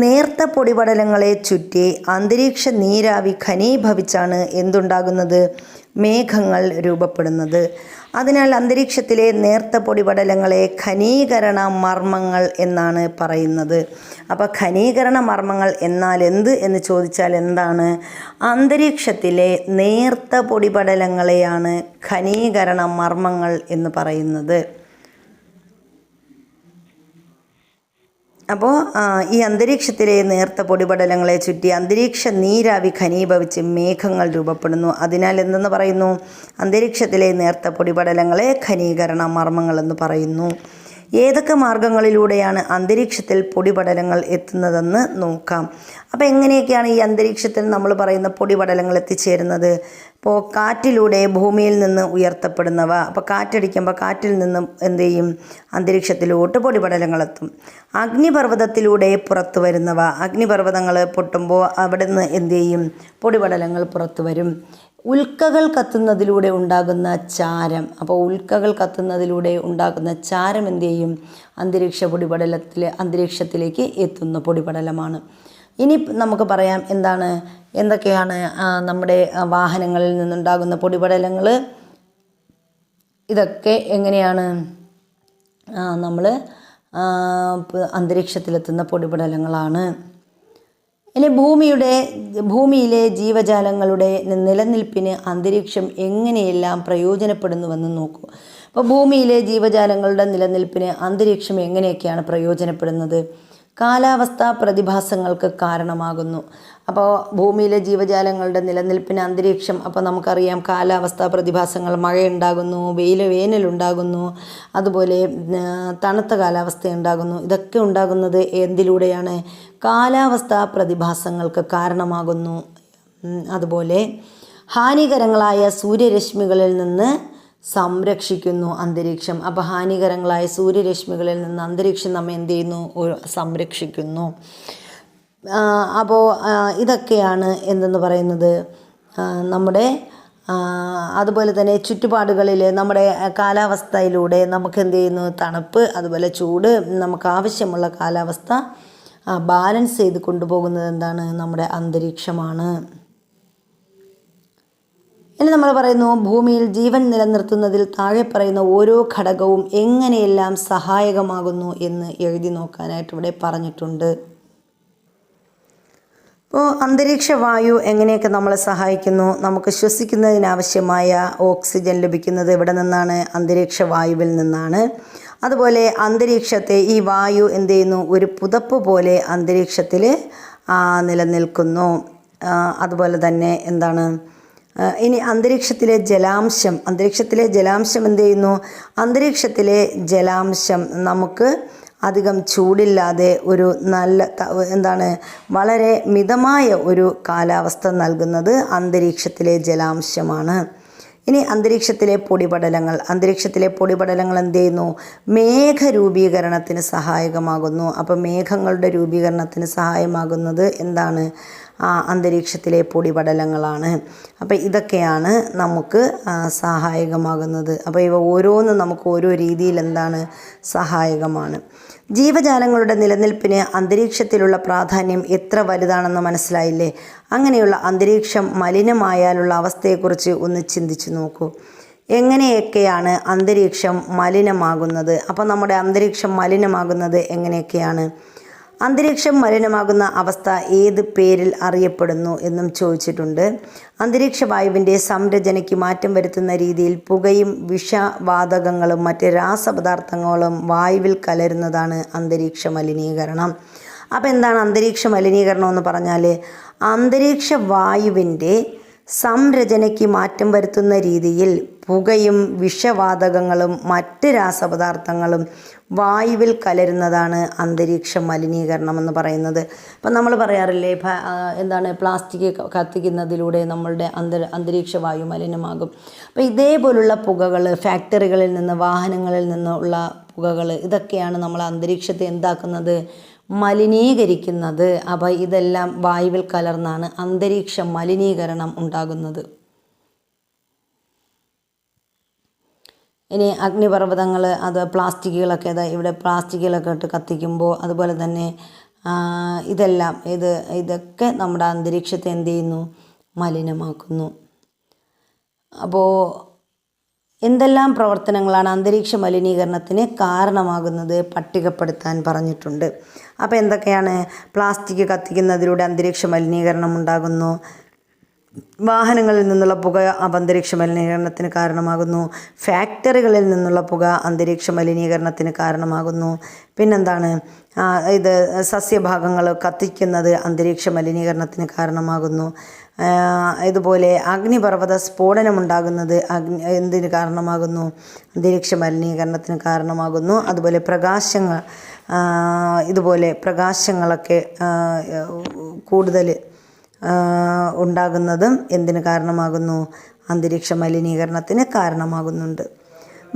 നേർത്ത പൊടിപടലങ്ങളെ ചുറ്റി അന്തരീക്ഷ നീരാവി ഘനീഭവിച്ചാണ് എന്തുണ്ടാകുന്നത്? മേഘങ്ങൾ രൂപപ്പെടുന്നത്. അതിനാൽ അന്തരീക്ഷത്തിലെ നേർത്ത പൊടിപടലങ്ങളെ ഘനീകരണ മർമ്മങ്ങൾ എന്നാണ് പറയുന്നത്. അപ്പോൾ ഘനീകരണ മർമ്മങ്ങൾ എന്നാൽ എന്ത് എന്ന് ചോദിച്ചാൽ എന്താണ്? അന്തരീക്ഷത്തിലെ നേർത്ത പൊടിപടലങ്ങളെയാണ് ഘനീകരണ മർമ്മങ്ങൾ എന്ന് പറയുന്നത്. അപ്പോൾ ഈ അന്തരീക്ഷത്തിലെ നേർത്ത പൊടിപടലങ്ങളെ ചുറ്റി അന്തരീക്ഷ നീരാവി ഘനീഭവിച്ച് മേഘങ്ങൾ രൂപപ്പെടുന്നു. അതിനാൽ എന്തെന്ന് പറയുന്നു? അന്തരീക്ഷത്തിലെ നേർത്ത പൊടിപടലങ്ങളെ ഘനീകരണ മർമ്മങ്ങൾ എന്ന് പറയുന്നു. ഏതൊക്കെ മാർഗങ്ങളിലൂടെയാണ് അന്തരീക്ഷത്തിൽ പൊടിപടലങ്ങൾ എത്തുന്നതെന്ന് നോക്കാം. അപ്പോൾ എങ്ങനെയൊക്കെയാണ് ഈ അന്തരീക്ഷത്തിൽ നമ്മൾ പറയുന്ന പൊടിപടലങ്ങൾ എത്തിച്ചേരുന്നത്? ഇപ്പോൾ കാറ്റിലൂടെ ഭൂമിയിൽ നിന്ന് ഉയർത്തപ്പെടുന്നവ. അപ്പോൾ കാറ്റടിക്കുമ്പോൾ കാറ്റിൽ നിന്നും എന്ത് ചെയ്യും? അന്തരീക്ഷത്തിലോട്ട് പൊടിപടലങ്ങളെത്തും. അഗ്നിപർവ്വതത്തിലൂടെ പുറത്തു വരുന്നവ. അഗ്നിപർവ്വതങ്ങൾ പൊട്ടുമ്പോൾ അവിടെ നിന്ന് എന്ത് ചെയ്യും? പൊടിപടലങ്ങൾ പുറത്തു വരും. ഉൽക്കകൾ കത്തുന്നതിലൂടെ ഉണ്ടാകുന്ന ചാരം. അപ്പോൾ ഉൽക്കകൾ കത്തുന്നതിലൂടെ ഉണ്ടാകുന്ന ചാരം എന്ത് ചെയ്യും? അന്തരീക്ഷത്തിലേക്ക് എത്തുന്ന പൊടിപടലമാണ്. ഇനി നമുക്ക് പറയാം എന്തൊക്കെയാണ് നമ്മുടെ വാഹനങ്ങളിൽ നിന്നുണ്ടാകുന്ന പൊടിപടലങ്ങൾ. ഇതൊക്കെ എങ്ങനെയാണ് നമ്മൾ അന്തരീക്ഷത്തിലെത്തുന്ന പൊടിപടലങ്ങളാണ്. ഇനി ഭൂമിയിലെ ജീവജാലങ്ങളുടെ നിലനിൽപ്പിന് അന്തരീക്ഷം എങ്ങനെയെല്ലാം പ്രയോജനപ്പെടുന്നുവെന്ന് നോക്കൂ. അപ്പോൾ ഭൂമിയിലെ ജീവജാലങ്ങളുടെ നിലനിൽപ്പിന് അന്തരീക്ഷം എങ്ങനെയൊക്കെയാണ് പ്രയോജനപ്പെടുന്നത്? കാലാവസ്ഥാ പ്രതിഭാസങ്ങൾക്ക് കാരണമാകുന്നു. അപ്പോൾ ഭൂമിയിലെ ജീവജാലങ്ങളുടെ നിലനിൽപ്പിന് അന്തരീക്ഷം, അപ്പോൾ നമുക്കറിയാം കാലാവസ്ഥാ പ്രതിഭാസങ്ങൾ, മഴയുണ്ടാകുന്നു, വേനലുണ്ടാകുന്നു, അതുപോലെ തണുത്ത കാലാവസ്ഥ ഉണ്ടാകുന്നു. ഇതൊക്കെ ഉണ്ടാകുന്നത് എന്തിലൂടെയാണ്? കാലാവസ്ഥാ പ്രതിഭാസങ്ങൾക്ക് കാരണമാകുന്നു. അതുപോലെ ഹാനികരങ്ങളായ സൂര്യരശ്മികളിൽ നിന്ന് സംരക്ഷിക്കുന്നു അന്തരീക്ഷം. അപ്പോൾ ഹാനികരങ്ങളായ സൂര്യരശ്മികളിൽ നിന്ന് അന്തരീക്ഷം നമ്മെ എന്ത് ചെയ്യുന്നു? സംരക്ഷിക്കുന്നു. അപ്പോൾ ഇതൊക്കെയാണ് എന്തെന്ന് പറയുന്നത് നമ്മുടെ അതുപോലെ തന്നെ ചുറ്റുപാടുകളിൽ നമ്മുടെ കാലാവസ്ഥയിലൂടെ നമുക്ക് എന്ത് ചെയ്യുന്നു? തണുപ്പ്, അതുപോലെ ചൂട്, നമുക്ക് ആവശ്യമുള്ള കാലാവസ്ഥ ബാലൻസ് ചെയ്ത് കൊണ്ടുപോകുന്നത് എന്താണ്? നമ്മുടെ അന്തരീക്ഷമാണ്. ഇനി നമ്മൾ പറയുന്നു, ഭൂമിയിൽ ജീവൻ നിലനിർത്തുന്നതിൽ താഴെ പറയുന്ന ഓരോ ഘടകവും എങ്ങനെയെല്ലാം സഹായകമാകുന്നു എന്ന് എഴുതി നോക്കാനായിട്ട് ഇവിടെ പറഞ്ഞിട്ടുണ്ട്. അപ്പോൾ അന്തരീക്ഷ വായു എങ്ങനെയൊക്കെ നമ്മളെ സഹായിക്കുന്നു? നമുക്ക് ശ്വസിക്കുന്നതിനാവശ്യമായ ഓക്സിജൻ ലഭിക്കുന്നത് എവിടെ നിന്നാണ്? അന്തരീക്ഷ വായുവിൽ നിന്നാണ്. അതുപോലെ അന്തരീക്ഷത്തെ ഈ വായു എന്ത് ചെയ്യുന്നു? ഒരു പുതപ്പ് പോലെ അന്തരീക്ഷത്തിൽ നിലനിൽക്കുന്നു. അതുപോലെ തന്നെ എന്താണ്? ഇനി അന്തരീക്ഷത്തിലെ ജലാംശം എന്ത് ചെയ്യുന്നു? അന്തരീക്ഷത്തിലെ ജലാംശം നമുക്ക് അധികം ചൂടില്ലാതെ ഒരു നല്ല വളരെ മിതമായ ഒരു കാലാവസ്ഥ നൽകുന്നത് അന്തരീക്ഷത്തിലെ ജലാംശമാണ്. ഇനി അന്തരീക്ഷത്തിലെ പൊടിപടലങ്ങൾ എന്ത് ചെയ്യുന്നു? മേഘരൂപീകരണത്തിന് സഹായകമാകുന്നു. അപ്പോൾ മേഘങ്ങളുടെ രൂപീകരണത്തിന് സഹായമാകുന്നത് എന്താണ്? അന്തരീക്ഷത്തിലെ പൊടിപടലങ്ങളാണ്. അപ്പോൾ ഇതൊക്കെയാണ് നമുക്ക് സഹായകമാകുന്നത്. അപ്പോൾ ഇവ ഓരോന്നും നമുക്ക് ഓരോ രീതിയിൽ എന്താണ് സഹായകമാണ്. ജീവജാലങ്ങളുടെ നിലനിൽപ്പിന് അന്തരീക്ഷത്തിലുള്ള പ്രാധാന്യം എത്ര വലുതാണെന്ന് മനസ്സിലായില്ലേ? അങ്ങനെയുള്ള അന്തരീക്ഷം മലിനമായാലുള്ള അവസ്ഥയെക്കുറിച്ച് ഒന്ന് ചിന്തിച്ചു നോക്കൂ. എങ്ങനെയൊക്കെയാണ് അന്തരീക്ഷം മലിനമാകുന്നത്? അപ്പോൾ നമ്മുടെ അന്തരീക്ഷം മലിനമാകുന്നത് എങ്ങനെയൊക്കെയാണ്? അന്തരീക്ഷം മലിനമാകുന്ന അവസ്ഥ ഏത് പേരിൽ അറിയപ്പെടുന്നു എന്നും ചോദിച്ചിട്ടുണ്ട്. അന്തരീക്ഷ വായുവിൻ്റെ സംരചനയ്ക്ക് മാറ്റം വരുത്തുന്ന രീതിയിൽ പുകയും വിഷവാതകങ്ങളും മറ്റ് രാസപദാർത്ഥങ്ങളും വായുവിൽ കലരുന്നതാണ് അന്തരീക്ഷ മലിനീകരണം. അപ്പോൾ എന്താണ് അന്തരീക്ഷ മലിനീകരണം എന്ന് പറഞ്ഞാൽ? അന്തരീക്ഷ വായുവിൻ്റെ സംരചനയ്ക്ക് മാറ്റം വരുത്തുന്ന രീതിയിൽ പുകയും വിഷവാതകങ്ങളും മറ്റ് രാസപദാർത്ഥങ്ങളും വായുവിൽ കലരുന്നതാണ് അന്തരീക്ഷ മലിനീകരണം എന്ന് പറയുന്നത്. അപ്പം നമ്മൾ പറയാറില്ലേ, എന്താണ് പ്ലാസ്റ്റിക് കത്തിക്കുന്നതിലൂടെ നമ്മളുടെ അന്തരീക്ഷ വായു മലിനമാകും. അപ്പോൾ ഇതേപോലുള്ള പുകകൾ ഫാക്ടറികളിൽ നിന്ന്, വാഹനങ്ങളിൽ നിന്നുള്ള പുകകൾ, ഇതൊക്കെയാണ് നമ്മൾ അന്തരീക്ഷത്തെ എന്താക്കുന്നത്? മലിനീകരിക്കുന്നത്. അപ്പോൾ ഇതെല്ലാം വായുവിൽ കലർന്നാണ് അന്തരീക്ഷ മലിനീകരണം ഉണ്ടാകുന്നത്. ഇനി അഗ്നിപർവ്വതങ്ങൾ, അത് പ്ലാസ്റ്റിക്കുകളൊക്കെ, ഇവിടെ പ്ലാസ്റ്റിക്കുകളൊക്കെ ഇട്ട് കത്തിക്കുമ്പോൾ അതുപോലെ തന്നെ ഇതൊക്കെ നമ്മുടെ അന്തരീക്ഷത്തെ എന്ത് ചെയ്യുന്നു? മലിനമാക്കുന്നു. അപ്പോൾ എന്തെല്ലാം പ്രവർത്തനങ്ങളാണ് അന്തരീക്ഷ മലിനീകരണത്തിന് കാരണമാകുന്നത് പട്ടികപ്പെടുത്താൻ പറഞ്ഞിട്ടുണ്ട്. അപ്പോൾ എന്തൊക്കെയാണ്? പ്ലാസ്റ്റിക് കത്തിക്കുന്നതിലൂടെ അന്തരീക്ഷ മലിനീകരണം ഉണ്ടാകുന്നു. വാഹനങ്ങളിൽ നിന്നുള്ള പുക അന്തരീക്ഷ മലിനീകരണത്തിന് കാരണമാകുന്നു. ഫാക്ടറികളിൽ നിന്നുള്ള പുക അന്തരീക്ഷ മലിനീകരണത്തിന് കാരണമാകുന്നു. പിന്നെന്താണ്? സസ്യഭാഗങ്ങൾ കത്തിക്കുന്നത് അന്തരീക്ഷ മലിനീകരണത്തിന് കാരണമാകുന്നു. ഇതുപോലെ അഗ്നിപർവ്വത സ്ഫോടനമുണ്ടാകുന്നത് എന്തിന് കാരണമാകുന്നു? അന്തരീക്ഷ മലിനീകരണത്തിന് കാരണമാകുന്നു. അതുപോലെ പ്രകാശങ്ങളൊക്കെ കൂടുതൽ ഉണ്ടാകുന്നതും എന്തിന് കാരണമാകുന്നു? അന്തരീക്ഷ മലിനീകരണത്തിന് കാരണമാകുന്നുണ്ട്.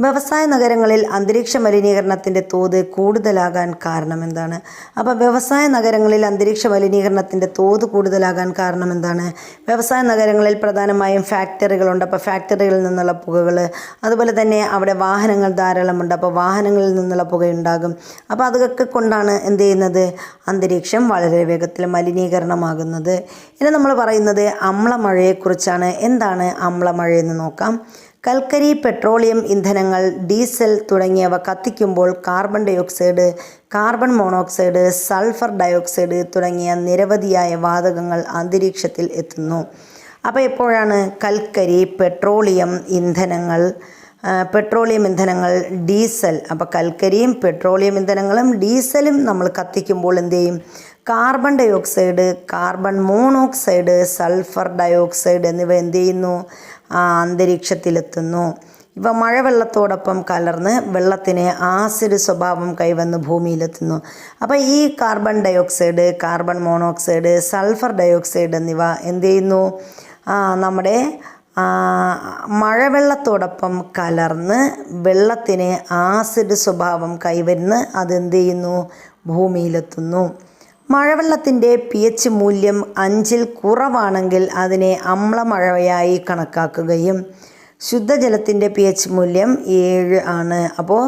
വ്യവസായ നഗരങ്ങളിൽ അന്തരീക്ഷ മലിനീകരണത്തിൻ്റെ തോത് കൂടുതലാകാൻ കാരണം എന്താണ്? അപ്പോൾ വ്യവസായ നഗരങ്ങളിൽ അന്തരീക്ഷ മലിനീകരണത്തിൻ്റെ തോത് കൂടുതലാകാൻ കാരണം എന്താണ്? വ്യവസായ നഗരങ്ങളിൽ പ്രധാനമായും ഫാക്ടറികളുണ്ട്. അപ്പോൾ ഫാക്ടറികളിൽ നിന്നുള്ള പുകകൾ, അതുപോലെ തന്നെ അവിടെ വാഹനങ്ങൾ ധാരാളമുണ്ട്. അപ്പോൾ വാഹനങ്ങളിൽ നിന്നുള്ള പുകയുണ്ടാകും. അപ്പോൾ അതൊക്കെ കൊണ്ടാണ് എന്ത് ചെയ്യുന്നത്? അന്തരീക്ഷം വളരെ വേഗത്തിൽ മലിനീകരണമാകുന്നത്. ഇനി നമ്മൾ പറയുന്നത് അമ്ലമഴയെക്കുറിച്ചാണ്. എന്താണ് അമ്ലമഴയെന്ന് നോക്കാം. കൽക്കരി, പെട്രോളിയം ഇന്ധനങ്ങൾ, ഡീസൽ തുടങ്ങിയവ കത്തിക്കുമ്പോൾ carbon dioxide, carbon monoxide, sulphur dioxide തുടങ്ങിയ നിരവധിയായ വാതകങ്ങൾ അന്തരീക്ഷത്തിൽ എത്തുന്നു. അപ്പോൾ എപ്പോഴാണ് കൽക്കരി, പെട്രോളിയം ഇന്ധനങ്ങൾ, ഡീസൽ, അപ്പോൾ കൽക്കരിയും പെട്രോളിയം ഇന്ധനങ്ങളും ഡീസലും നമ്മൾ കത്തിക്കുമ്പോൾ എന്ത് ചെയ്യും? Carbon dioxide, carbon monoxide, sulphur dioxide എന്നിവ എന്ത് ചെയ്യുന്നു? അന്തരീക്ഷത്തിലെത്തുന്നു. ഇവ മഴവെള്ളത്തോടൊപ്പം കലർന്ന് വെള്ളത്തിന് ആസിഡ് സ്വഭാവം കൈവന്ന് ഭൂമിയിലെത്തുന്നു. അപ്പോൾ ഈ carbon dioxide, carbon monoxide, sulphur dioxide എന്നിവ എന്ത് ചെയ്യുന്നു? നമ്മുടെ മഴവെള്ളത്തോടൊപ്പം കലർന്ന് വെള്ളത്തിന് ആസിഡ് സ്വഭാവം കൈവന്ന് അതെന്ത് ചെയ്യുന്നു? ഭൂമിയിലെത്തുന്നു. മഴവെള്ളത്തിൻ്റെ pH മൂല്യം 5-ൽ കുറവാണെങ്കിൽ അതിനെ അമ്ലമഴയായി കണക്കാക്കുകയും ശുദ്ധജലത്തിൻ്റെ pH മൂല്യം 7 ആണ്. അപ്പോൾ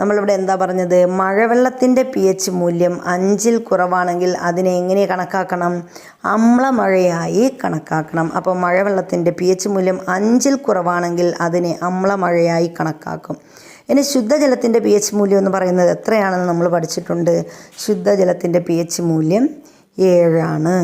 നമ്മളിവിടെ എന്താ പറഞ്ഞത്? മഴവെള്ളത്തിൻ്റെ pH മൂല്യം 5-ൽ കുറവാണെങ്കിൽ അതിനെ എങ്ങനെ കണക്കാക്കണം? അമ്ലമഴയായി കണക്കാക്കണം. അപ്പോൾ മഴവെള്ളത്തിൻ്റെ pH മൂല്യം 5-ൽ കുറവാണെങ്കിൽ അതിനെ അമ്ലമഴയായി കണക്കാക്കും. ഇനി ശുദ്ധജലത്തിൻ്റെ pH മൂല്യം എന്ന് പറയുന്നത് എത്രയാണെന്ന് നമ്മൾ പഠിച്ചിട്ടുണ്ട്. ശുദ്ധജലത്തിൻ്റെ pH മൂല്യം 7 ആണ്.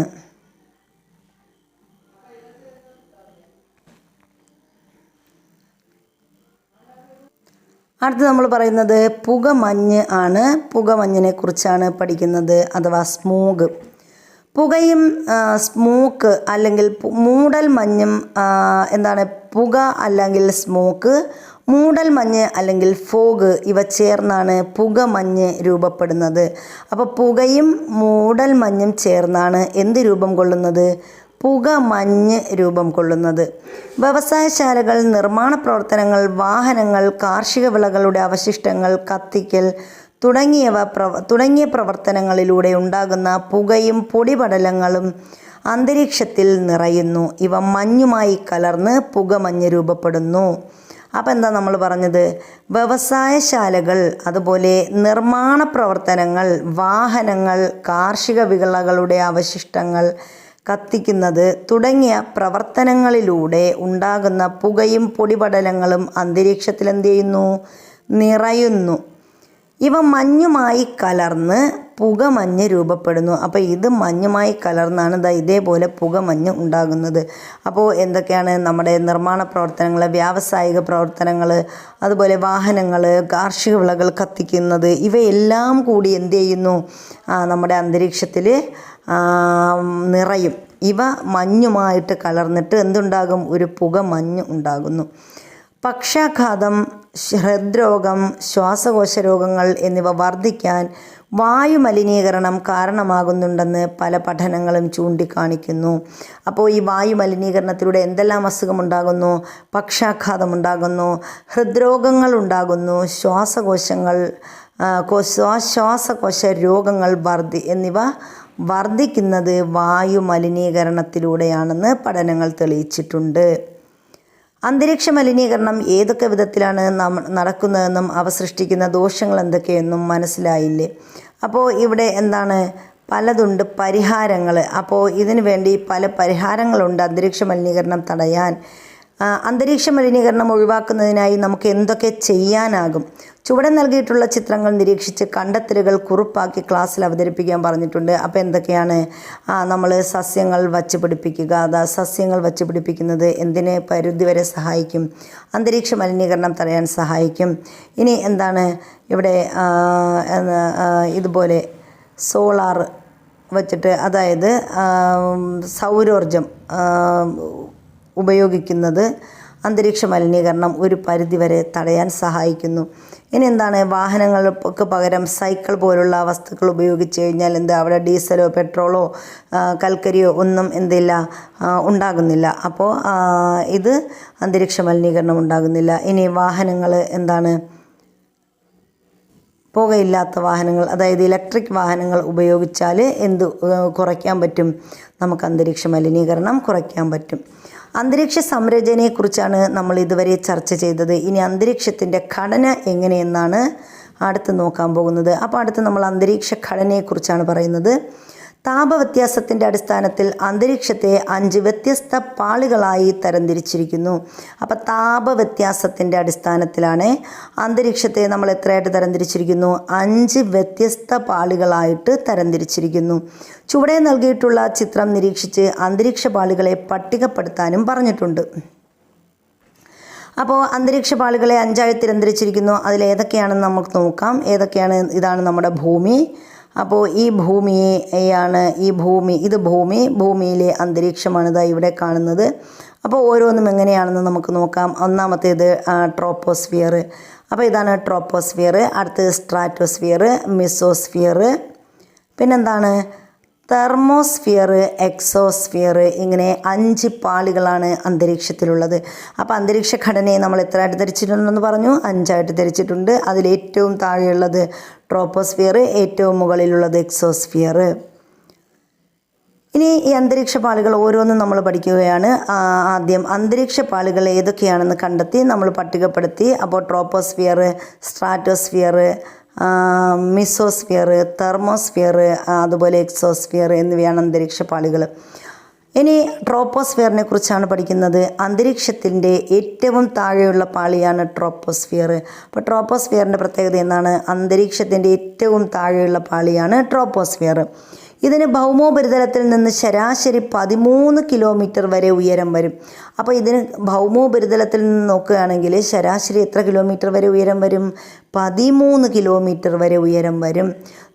അടുത്ത് നമ്മൾ പറയുന്നത് പുകമഞ്ഞ് ആണ്. പുകമഞ്ഞിനെ കുറിച്ചാണ് പഠിക്കുന്നത്, അഥവാ സ്മോഗ്. പുകയും സ്മോക്ക് അല്ലെങ്കിൽ മൂടൽ മഞ്ഞും എന്താണ്? പുക അല്ലെങ്കിൽ സ്മോക്ക്, മൂടൽ മഞ്ഞ് അല്ലെങ്കിൽ ഫോഗ് ഇവ ചേർന്നാണ് പുകമഞ്ഞ് രൂപപ്പെടുന്നത്. അപ്പോൾ പുകയും മൂടൽ മഞ്ഞും ചേർന്നാണ് എന്ത് രൂപം കൊള്ളുന്നത്? പുകമഞ്ഞ് രൂപം കൊള്ളുന്നത്. വ്യവസായശാലകൾ, നിർമ്മാണ പ്രവർത്തനങ്ങൾ, വാഹനങ്ങൾ, കാർഷിക വിളകളുടെ അവശിഷ്ടങ്ങൾ കത്തിക്കൽ തുടങ്ങിയ പ്രവർത്തനങ്ങളിലൂടെ ഉണ്ടാകുന്ന പുകയും പൊടിപടലങ്ങളും അന്തരീക്ഷത്തിൽ നിറയുന്നു. ഇവ മഞ്ഞുമായി കലർന്ന് പുകമഞ്ഞ് രൂപപ്പെടുന്നു. അപ്പോൾ എന്താ നമ്മൾ പറഞ്ഞത്? വ്യവസായശാലകൾ, അതുപോലെ നിർമ്മാണ പ്രവർത്തനങ്ങൾ, വാഹനങ്ങൾ, കാർഷിക വിളകളുടെ അവശിഷ്ടങ്ങൾ കത്തിക്കുന്നത് തുടങ്ങിയ പ്രവർത്തനങ്ങളിലൂടെ ഉണ്ടാകുന്ന പുകയും പൊടിപടലങ്ങളും അന്തരീക്ഷത്തിൽ എന്ത് ചെയ്യുന്നു? നിറയുന്നു. ഇവ മഞ്ഞുമായി കലർന്ന് പുകമഞ്ഞ് രൂപപ്പെടുന്നു. അപ്പോൾ ഇത് മഞ്ഞുമായി കലർന്നാണ് ഇതേപോലെ പുകമഞ്ഞ് ഉണ്ടാകുന്നത്. അപ്പോൾ എന്തൊക്കെയാണ്? നമ്മുടെ നിർമ്മാണ പ്രവർത്തനങ്ങൾ, വ്യാവസായിക പ്രവർത്തനങ്ങൾ, അതുപോലെ വാഹനങ്ങൾ, കാർഷിക വിളകൾ കത്തിക്കുന്നത്, ഇവയെല്ലാം കൂടി എന്ത് ചെയ്യുന്നു? നമ്മുടെ അന്തരീക്ഷത്തിൽ നിറയും. ഇവ മഞ്ഞുമായിട്ട് കലർന്നിട്ട് എന്തുണ്ടാകും? ഒരു പുകമഞ്ഞ് ഉണ്ടാകുന്നു. പക്ഷാഘാതം, ഹൃദ്രോഗം, ശ്വാസകോശ രോഗങ്ങൾ എന്നിവ വർദ്ധിക്കാൻ വായുമലിനീകരണം കാരണമാകുന്നുണ്ടെന്ന് പല പഠനങ്ങളും ചൂണ്ടിക്കാണിക്കുന്നു. അപ്പോൾ ഈ വായുമലിനീകരണത്തിലൂടെ എന്തെല്ലാം അസുഖമുണ്ടാകുന്നു? പക്ഷാഘാതം ഉണ്ടാകുന്നു, ഹൃദ്രോഗങ്ങൾ ഉണ്ടാകുന്നു, ശ്വാസകോശ രോഗങ്ങൾ എന്നിവ വർദ്ധിക്കുന്നത് വായുമലിനീകരണത്തിലൂടെയാണെന്ന് പഠനങ്ങൾ തെളിയിച്ചിട്ടുണ്ട്. അന്തരീക്ഷ മലിനീകരണം ഏതൊക്കെ വിധത്തിലാണ് നടക്കുന്നതെന്നും അവ സൃഷ്ടിക്കുന്ന ദോഷങ്ങൾ എന്തൊക്കെയെന്നും മനസ്സിലായില്ലേ? അപ്പോൾ ഇവിടെ എന്താണ്? പലതുണ്ട് പരിഹാരങ്ങൾ. അപ്പോൾ ഇതിനു വേണ്ടി പല പരിഹാരങ്ങളുണ്ട് അന്തരീക്ഷ മലിനീകരണം തടയാൻ. അന്തരീക്ഷ മലിനീകരണം ഒഴിവാക്കുന്നതിനായി നമുക്ക് എന്തൊക്കെ ചെയ്യാനാകും? ചുവടെ നൽകിയിട്ടുള്ള ചിത്രങ്ങൾ നിരീക്ഷിച്ച് കണ്ടെത്തലുകൾ കുറിപ്പാക്കി ക്ലാസ്സിൽ അവതരിപ്പിക്കാൻ പറഞ്ഞിട്ടുണ്ട്. അപ്പോൾ എന്തൊക്കെയാണ്? നമ്മൾ സസ്യങ്ങൾ വച്ച് പിടിപ്പിക്കുക. സസ്യങ്ങൾ വച്ച് പിടിപ്പിക്കുന്നത് എന്തിന് പരിധിവരെ സഹായിക്കും? അന്തരീക്ഷ മലിനീകരണം തടയാൻ സഹായിക്കും. ഇനി എന്താണ്? ഇവിടെ ഇതുപോലെ സോളാർ വച്ചിട്ട്, അതായത് സൗരോർജം ഉപയോഗിക്കുന്നത് അന്തരീക്ഷ മലിനീകരണം ഒരു പരിധിവരെ തടയാൻ സഹായിക്കുന്നു. ഇനി എന്താണ്? വാഹനങ്ങൾക്ക് പകരം സൈക്കിൾ പോലുള്ള വസ്തുക്കൾ ഉപയോഗിച്ച് കഴിഞ്ഞാൽ അവിടെ ഡീസലോ പെട്രോളോ കൽക്കരിയോ ഒന്നും ഉണ്ടാകുന്നില്ല. അപ്പോൾ ഇത് അന്തരീക്ഷ മലിനീകരണം ഉണ്ടാകുന്നില്ല. ഇനി വാഹനങ്ങൾ എന്താണ്? പുകയില്ലാത്ത വാഹനങ്ങൾ, അതായത് ഇലക്ട്രിക് വാഹനങ്ങൾ ഉപയോഗിച്ചാൽ കുറയ്ക്കാൻ പറ്റും? നമുക്ക് അന്തരീക്ഷ മലിനീകരണം കുറയ്ക്കാൻ പറ്റും. അന്തരീക്ഷ സംരചനയെക്കുറിച്ചാണ് നമ്മൾ ഇതുവരെ ചർച്ച ചെയ്തത്. ഇനി അന്തരീക്ഷത്തിൻ്റെ ഘടന എങ്ങനെയെന്നാണ് അടുത്ത് നോക്കാൻ പോകുന്നത്. അപ്പോൾ അടുത്ത് നമ്മൾ അന്തരീക്ഷ ഘടനയെക്കുറിച്ചാണ് പറയുന്നത്. താപവ്യത്യാസത്തിൻ്റെ അടിസ്ഥാനത്തിൽ അന്തരീക്ഷത്തെ 5 വ്യത്യസ്ത പാളികളായി തരംതിരിച്ചിരിക്കുന്നു. അപ്പോൾ താപവ്യത്യാസത്തിൻ്റെ അടിസ്ഥാനത്തിലാണ് അന്തരീക്ഷത്തെ നമ്മൾ എത്രയായിട്ട് തരംതിരിച്ചിരിക്കുന്നു? 5 വ്യത്യസ്ത പാളികളായിട്ട് തരംതിരിച്ചിരിക്കുന്നു. ചുവടെ നൽകിയിട്ടുള്ള ചിത്രം നിരീക്ഷിച്ച് അന്തരീക്ഷ പാളികളെ പട്ടികപ്പെടുത്താനും പറഞ്ഞിട്ടുണ്ട്. അപ്പോൾ അന്തരീക്ഷ പാളികളെ 5ആയി തരംതിരിച്ചിരിക്കുന്നു. അതിലേതൊക്കെയാണെന്ന് നമുക്ക് നോക്കാം. ഏതൊക്കെയാണ്? ഇതാണ് നമ്മുടെ ഭൂമി. അപ്പോൾ ഈ ഭൂമിയിലെ അന്തരീക്ഷമാണ് ഇവിടെ കാണുന്നത്. അപ്പോൾ ഓരോന്നും എങ്ങനെയാണെന്ന് നമുക്ക് നോക്കാം. ഒന്നാമത്തേത് ട്രോപ്പോസ്ഫിയർ. അപ്പോൾ ഇതാണ് ട്രോപ്പോസ്ഫിയർ. അടുത്ത് സ്ട്രാറ്റോസ്ഫിയർ, മിസോസ്ഫിയർ, പിന്നെന്താണ്? Thermosphere, exosphere. ഇങ്ങനെ 5 പാളികളാണ് അന്തരീക്ഷത്തിലുള്ളത്. അപ്പോൾ അന്തരീക്ഷ ഘടനയെ നമ്മൾ എത്രയായിട്ട് ധരിച്ചിട്ടുണ്ടെന്ന് പറഞ്ഞു? 5ആയിട്ട് ധരിച്ചിട്ടുണ്ട്. അതിലേറ്റവും താഴെയുള്ളത് ട്രോപ്പോസ്ഫിയർ, ഏറ്റവും മുകളിലുള്ളത് എക്സോസ്ഫിയർ. ഇനി ഈ അന്തരീക്ഷ പാളികൾ ഓരോന്നും നമ്മൾ പഠിക്കുകയാണ്. ആദ്യം അന്തരീക്ഷ പാളികൾ ഏതൊക്കെയാണെന്ന് കണ്ടെത്തി നമ്മൾ പട്ടികപ്പെടുത്തി. അപ്പോൾ ട്രോപ്പോസ്ഫിയർ, സ്ട്രാറ്റോസ്ഫിയർ, മിസോസ്ഫിയർ, തെർമോസ്ഫിയർ, അതുപോലെ എക്സോസ്ഫിയർ എന്നിവയാണ് അന്തരീക്ഷ പാളികൾ. ഇനി ട്രോപ്പോസ്ഫിയറിനെ കുറിച്ചാണ് പഠിക്കുന്നത്. അന്തരീക്ഷത്തിൻ്റെ ഏറ്റവും താഴെയുള്ള പാളിയാണ് ട്രോപ്പോസ്ഫിയർ. അപ്പോൾ ട്രോപ്പോസ്ഫിയറിൻ്റെ പ്രത്യേകത എന്താണ്? അന്തരീക്ഷത്തിൻ്റെ ഏറ്റവും താഴെയുള്ള പാളിയാണ് ട്രോപ്പോസ്ഫിയർ. ഇതിന് ഭൗമോപരിതലത്തിൽ നിന്ന് ശരാശരി 13 കിലോമീറ്റർ വരെ ഉയരം വരും. അപ്പോൾ ഇതിന് ഭൗമോപരിതലത്തിൽ നിന്ന് നോക്കുകയാണെങ്കിൽ ശരാശരി എത്ര കിലോമീറ്റർ വരെ ഉയരം വരും? 13 കിലോമീറ്റർ വരെ ഉയരം വരും.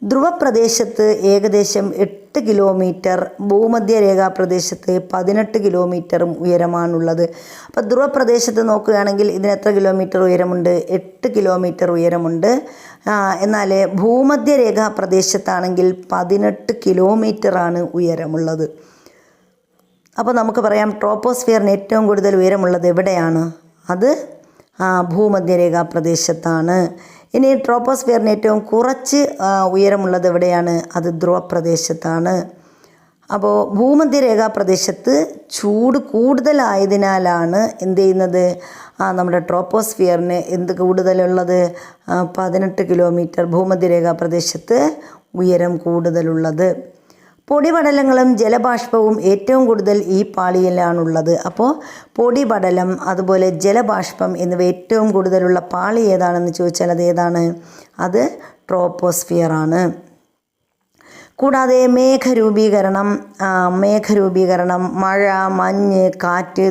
ധ്രുവപ്രദേശത്ത് ഏകദേശം 8 കിലോമീറ്റർ, ഭൂമധ്യരേഖാ പ്രദേശത്ത് 18 കിലോമീറ്ററും ഉയരമാണുള്ളത്. അപ്പോൾ ധ്രുവപ്രദേശത്ത് നോക്കുകയാണെങ്കിൽ ഇതിന് എത്ര കിലോമീറ്റർ ഉയരമുണ്ട്? 8 കിലോമീറ്റർ ഉയരമുണ്ട്. എന്നാൽ ഭൂമധ്യരേഖാ പ്രദേശത്താണെങ്കിൽ 18 കിലോമീറ്ററാണ് ഉയരമുള്ളത്. അപ്പോൾ നമുക്ക് പറയാം ട്രോപ്പോസ്ഫിയറിന് ഏറ്റവും കൂടുതൽ ഉയരമുള്ളത് എവിടെയാണ്? അത് ഭൂമധ്യരേഖാ പ്രദേശത്താണ്. ഇനി ട്രോപ്പോസ്ഫിയറിന് ഏറ്റവും കുറച്ച് ഉയരമുള്ളത് എവിടെയാണ്? അത് ധ്രുവപ്രദേശത്താണ്. അപ്പോൾ ഭൂമധ്യരേഖാ പ്രദേശത്ത് ചൂട് കൂടുതലായതിനാലാണ് എന്ത് ചെയ്യുന്നത്, നമ്മുടെ ട്രോപ്പോസ്ഫിയറിന് എന്ത് കൂടുതലുള്ളത്, 18 കിലോമീറ്റർ ഭൂമധ്യരേഖാ പ്രദേശത്ത് ഉയരം കൂടുതലുള്ളത്. പൊടിപടലങ്ങളും ജലബാഷ്പവും ഏറ്റവും കൂടുതൽ ഈ പാളിയിലാണുള്ളത്. അപ്പോൾ പൊടിപടലം അതുപോലെ ജലബാഷ്പം എന്നിവ ഏറ്റവും കൂടുതലുള്ള പാളി ഏതാണെന്ന് ചോദിച്ചാൽ അത് ഏതാണ്? അത് ട്രോപ്പോസ്ഫിയറാണ്. കൂടാതെ മേഘരൂപീകരണം, മഴ, മഞ്ഞ്, കാറ്റ്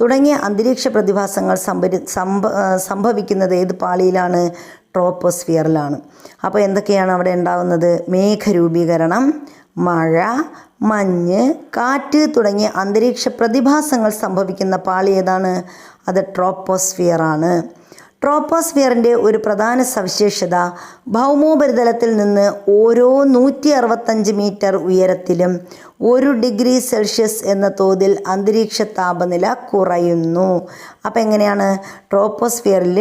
തുടങ്ങിയ അന്തരീക്ഷ പ്രതിഭാസങ്ങൾ സംഭവിക്കുന്നത് ഏത് പാളിയിലാണ്? ട്രോപ്പോസ്ഫിയറിലാണ്. അപ്പോൾ എന്തൊക്കെയാണ് അവിടെ ഉണ്ടാകുന്നത്? മേഘരൂപീകരണം, മഴ, മഞ്ഞ്, കാറ്റ് തുടങ്ങിയ അന്തരീക്ഷ പ്രതിഭാസങ്ങൾ സംഭവിക്കുന്ന പാളി ഏതാണ്? അത് ട്രോപ്പോസ്ഫിയറാണ്. ട്രോപ്പോസ്ഫിയറിൻ്റെ ഒരു പ്രധാന സവിശേഷത ഭൗമോപരിതലത്തിൽ നിന്ന് ഓരോ 165 മീറ്റർ ഉയരത്തിലും 1 ഡിഗ്രി സെൽഷ്യസ് എന്ന തോതിൽ അന്തരീക്ഷ താപനില കുറയുന്നു. അപ്പോൾ എങ്ങനെയാണ്? ട്രോപ്പോസ്ഫിയറിൽ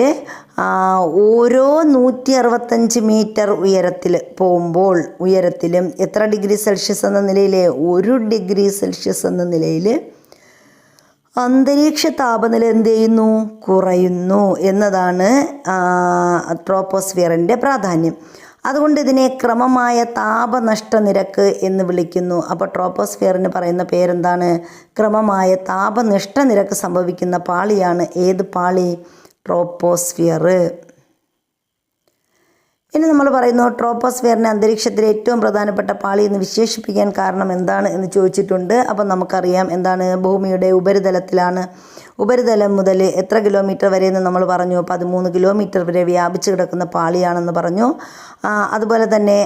ഓരോ 165 മീറ്റർ ഉയരത്തിൽ പോകുമ്പോൾ ഉയരത്തിലും എത്ര ഡിഗ്രി സെൽഷ്യസ് എന്ന നിലയിൽ? 1 ഡിഗ്രി സെൽഷ്യസ് എന്ന നിലയിൽ അന്തരീക്ഷ താപനില എന്ത് ചെയ്യുന്നു? കുറയുന്നു എന്നതാണ് ട്രോപ്പോസ്ഫിയറിൻ്റെ പ്രാധാന്യം. അതുകൊണ്ട് ഇതിനെ ക്രമമായ താപനഷ്ട നിരക്ക് എന്ന് വിളിക്കുന്നു. അപ്പോൾ ട്രോപ്പോസ്ഫിയറിന് പറയുന്ന പേരെന്താണ്? ക്രമമായ താപനഷ്ട നിരക്ക് സംഭവിക്കുന്ന പാളിയാണ് ഏത് പാളി? ട്രോപ്പോസ്ഫിയർ. ഇനി നമ്മൾ പറയുന്നു ട്രോപ്പോസ്ഫിയറിനെ അന്തരീക്ഷത്തിലെ ഏറ്റവും പ്രധാനപ്പെട്ട പാളി എന്ന് വിശേഷിപ്പിക്കാൻ കാരണം എന്താണ് എന്ന് ചോദിച്ചിട്ടുണ്ട്. അപ്പം നമുക്കറിയാം എന്താണ്? ഭൂമിയുടെ ഉപരിതലത്തിലാണ്. ഉപരിതലം മുതൽ എത്ര കിലോമീറ്റർ വരെ എന്ന് നമ്മൾ പറഞ്ഞു? 13 കിലോമീറ്റർ വരെ വ്യാപിച്ചു കിടക്കുന്ന പാളിയാണെന്ന് പറഞ്ഞു. അതുപോലെ തന്നെ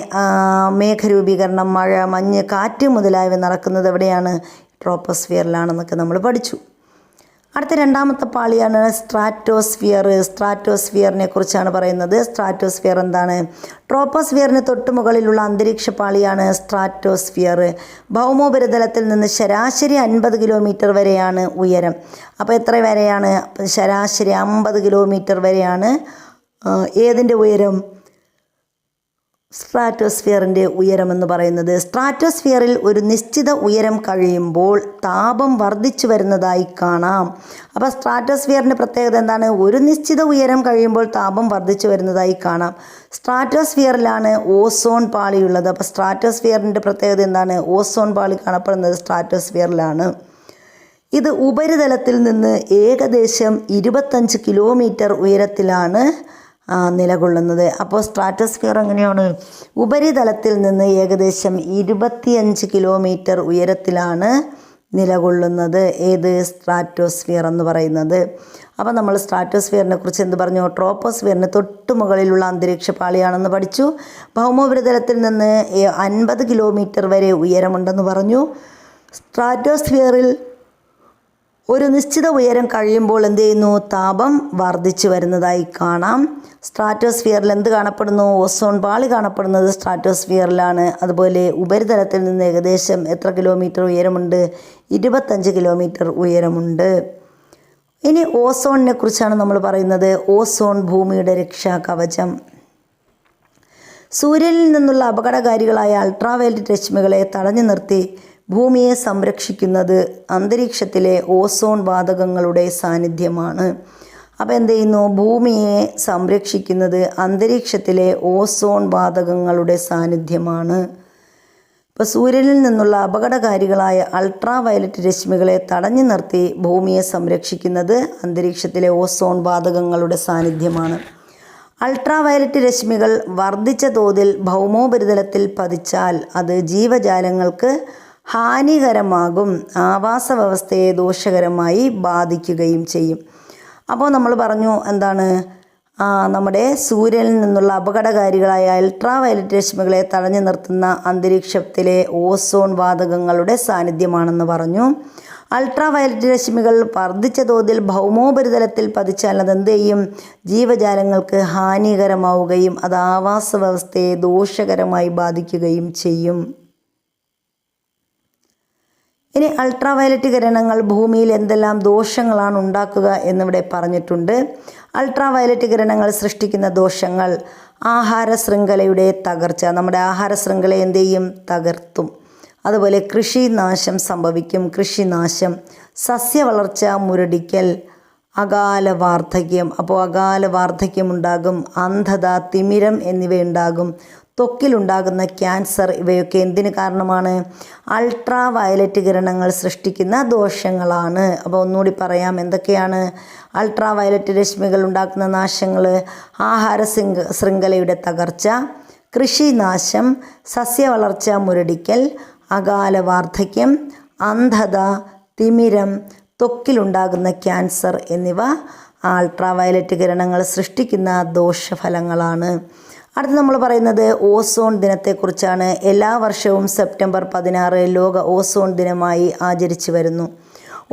മേഘരൂപീകരണം, മഴ, മഞ്ഞ്, കാറ്റ് മുതലായവ നടക്കുന്നത് എവിടെയാണ്? ട്രോപ്പോസ്ഫിയറിലാണെന്നൊക്കെ നമ്മൾ പഠിച്ചു. അടുത്ത രണ്ടാമത്തെ പാളിയാണ് സ്ട്രാറ്റോസ്ഫിയർ. സ്ട്രാറ്റോസ്ഫിയറിനെ കുറിച്ചാണ് പറയുന്നത്. സ്ട്രാറ്റോസ്ഫിയർ എന്താണ്? ട്രോപ്പോസ്ഫിയറിന് തൊട്ട് മുകളിലുള്ള അന്തരീക്ഷ പാളിയാണ് സ്ട്രാറ്റോസ്ഫിയർ. ഭൗമോപരിതലത്തിൽ നിന്ന് ശരാശരി 50 കിലോമീറ്റർ വരെയാണ് ഉയരം. അപ്പോൾ എത്ര വരെയാണ്? ശരാശരി 50 കിലോമീറ്റർ വരെയാണ് ഏതിൻ്റെ ഉയരം? സ്ട്രാറ്റോസ്ഫിയറിൻ്റെ ഉയരമെന്ന് പറയുന്നത്. സ്ട്രാറ്റോസ്ഫിയറിൽ ഒരു നിശ്ചിത ഉയരം കഴിയുമ്പോൾ താപം വർദ്ധിച്ചു വരുന്നതായി കാണാം. അപ്പോൾ സ്ട്രാറ്റോസ്ഫിയറിൻ്റെ പ്രത്യേകത എന്താണ്? ഒരു നിശ്ചിത ഉയരം കഴിയുമ്പോൾ താപം വർദ്ധിച്ചു വരുന്നതായി കാണാം. സ്ട്രാറ്റോസ്ഫിയറിലാണ് ഓസോൺ പാളിയുള്ളത്. അപ്പോൾ സ്ട്രാറ്റോസ്ഫിയറിൻ്റെ പ്രത്യേകത എന്താണ്? ഓസോൺ പാളി കാണപ്പെടുന്നത് സ്ട്രാറ്റോസ്ഫിയറിലാണ്. ഇത് ഉപരിതലത്തിൽ നിന്ന് ഏകദേശം 25 കിലോമീറ്റർ ഉയരത്തിലാണ് നിലകൊള്ളുന്നത്. അപ്പോൾ സ്ട്രാറ്റോസ്ഫിയർ എങ്ങനെയാണ്? ഉപരിതലത്തിൽ നിന്ന് ഏകദേശം 25 കിലോമീറ്റർ ഉയരത്തിലാണ് നിലകൊള്ളുന്നത്. ഏത്? സ്ട്രാറ്റോസ്ഫിയർ എന്ന് പറയുന്നത്. അപ്പോൾ നമ്മൾ സ്ട്രാറ്റോസ്ഫിയറിനെ കുറിച്ച് എന്ത് പറഞ്ഞു? ട്രോപ്പോസ്ഫിയറിന് തൊട്ട് മുകളിലുള്ള അന്തരീക്ഷ പാളിയാണെന്ന് പഠിച്ചു. ഭൗമോപരിതലത്തിൽ നിന്ന് 50 കിലോമീറ്റർ വരെ ഉയരമുണ്ടെന്ന് പറഞ്ഞു. സ്ട്രാറ്റോസ്ഫിയറിൽ ഒരു നിശ്ചിത ഉയരം കഴിയുമ്പോൾ എന്ത് ചെയ്യുന്നു? താപം വർദ്ധിച്ചു വരുന്നതായി കാണാം. സ്ട്രാറ്റോസ്ഫിയറിൽ എന്ത് കാണപ്പെടുന്നു? ഓസോൺ പാളി കാണപ്പെടുന്നത് സ്ട്രാറ്റോസ്ഫിയറിലാണ്. അതുപോലെ ഉപരിതലത്തിൽ നിന്ന് ഏകദേശം എത്ര കിലോമീറ്റർ ഉയരമുണ്ട്? 25 കിലോമീറ്റർ ഉയരമുണ്ട്. ഇനി ഓസോണിനെ കുറിച്ചാണ് നമ്മൾ പറയുന്നത്. ഓസോൺ ഭൂമിയുടെ രക്ഷാ കവചം. സൂര്യനിൽ നിന്നുള്ള അപകടകാരികളായ അൾട്രാവയലറ്റ് രശ്മികളെ തടഞ്ഞു നിർത്തി ഭൂമിയെ സംരക്ഷിക്കുന്നത് അന്തരീക്ഷത്തിലെ ഓസോൺ വാതകങ്ങളുടെ സാന്നിധ്യമാണ്. അപ്പോൾ എന്ത് ചെയ്യുന്നു? ഭൂമിയെ സംരക്ഷിക്കുന്നത് അന്തരീക്ഷത്തിലെ ഓസോൺ വാതകങ്ങളുടെ സാന്നിധ്യമാണ്. ഇപ്പോൾ സൂര്യനിൽ നിന്നുള്ള അപകടകാരികളായ അൾട്രാവയലറ്റ് രശ്മികളെ തടഞ്ഞു നിർത്തി ഭൂമിയെ സംരക്ഷിക്കുന്നത് അന്തരീക്ഷത്തിലെ ഓസോൺ വാതകങ്ങളുടെ സാന്നിധ്യമാണ്. അൾട്രാവയലറ്റ് രശ്മികൾ വർദ്ധിച്ച തോതിൽ ഭൗമോപരിതലത്തിൽ പതിച്ചാൽ അത് ജീവജാലങ്ങൾക്ക് ഹാനികരമാകും, ആവാസ വ്യവസ്ഥയെ ദോഷകരമായി ബാധിക്കുകയും ചെയ്യും. അപ്പോൾ നമ്മൾ പറഞ്ഞു എന്താണ്? നമ്മുടെ സൂര്യനിൽ നിന്നുള്ള അപകടകാരികളായ അൾട്രാവയലറ്റ് രശ്മികളെ തടഞ്ഞു നിർത്തുന്ന അന്തരീക്ഷത്തിലെ ഓസോൺ വാതകങ്ങളുടെ സാന്നിധ്യമാണെന്ന് പറഞ്ഞു. അൾട്രാവയലറ്റ് രശ്മികൾ വർദ്ധിച്ച തോതിൽ ഭൗമോപരിതലത്തിൽ പതിച്ചാൽ അതെന്ത് ചെയ്യും? ജീവജാലങ്ങൾക്ക് ഹാനികരമാവുകയും അത് ആവാസ വ്യവസ്ഥയെ ദോഷകരമായി ബാധിക്കുകയും ചെയ്യും. ഇനി അൾട്രാവയലറ്റ് കിരണങ്ങൾ ഭൂമിയിൽ എന്തെല്ലാം ദോഷങ്ങളാണ് ഉണ്ടാക്കുക എന്നിവിടെ പറഞ്ഞിട്ടുണ്ട്. അൾട്രാവയലറ്റ് കിരണങ്ങൾ സൃഷ്ടിക്കുന്ന ദോഷങ്ങൾ: ആഹാര ശൃംഖലയുടെ തകർച്ച. നമ്മുടെ ആഹാര ശൃംഖല എന്ത് ചെയ്യും? തകർത്തും. അതുപോലെ കൃഷിനാശം സംഭവിക്കും, കൃഷിനാശം. സസ്യവളർച്ച മുരടിക്കൽ, അകാല വാർദ്ധക്യം, അപ്പോൾ അകാല വാർദ്ധക്യം ഉണ്ടാകും. അന്ധത, തിമിരം എന്നിവയുണ്ടാകും. ത്വക്കിലുണ്ടാകുന്ന ക്യാൻസർ, ഇവയൊക്കെ എന്തിന് കാരണമാണ്? അൾട്രാ വയലറ്റ് കിരണങ്ങൾ സൃഷ്ടിക്കുന്ന ദോഷങ്ങളാണ്. അപ്പോൾ ഒന്നുകൂടി പറയാം, എന്തൊക്കെയാണ് അൾട്രാ വയലറ്റ് രശ്മികൾ ഉണ്ടാക്കുന്ന നാശങ്ങൾ? ആഹാര ശൃംഖലയുടെ തകർച്ച, കൃഷിനാശം, സസ്യവളർച്ച മുരടിക്കൽ, അകാല വാർദ്ധക്യം, അന്ധത, തിമിരം, ത്വക്കിലുണ്ടാകുന്ന ക്യാൻസർ എന്നിവ അൾട്രാ വയലറ്റ് കിരണങ്ങൾ സൃഷ്ടിക്കുന്ന ദോഷഫലങ്ങളാണ്. അടുത്ത് നമ്മൾ പറയുന്നത് ഓസോൺ ദിനത്തെക്കുറിച്ചാണ്. എല്ലാ വർഷവും സെപ്റ്റംബർ 16 ലോക ഓസോൺ ദിനമായി ആചരിച്ചു വരുന്നു.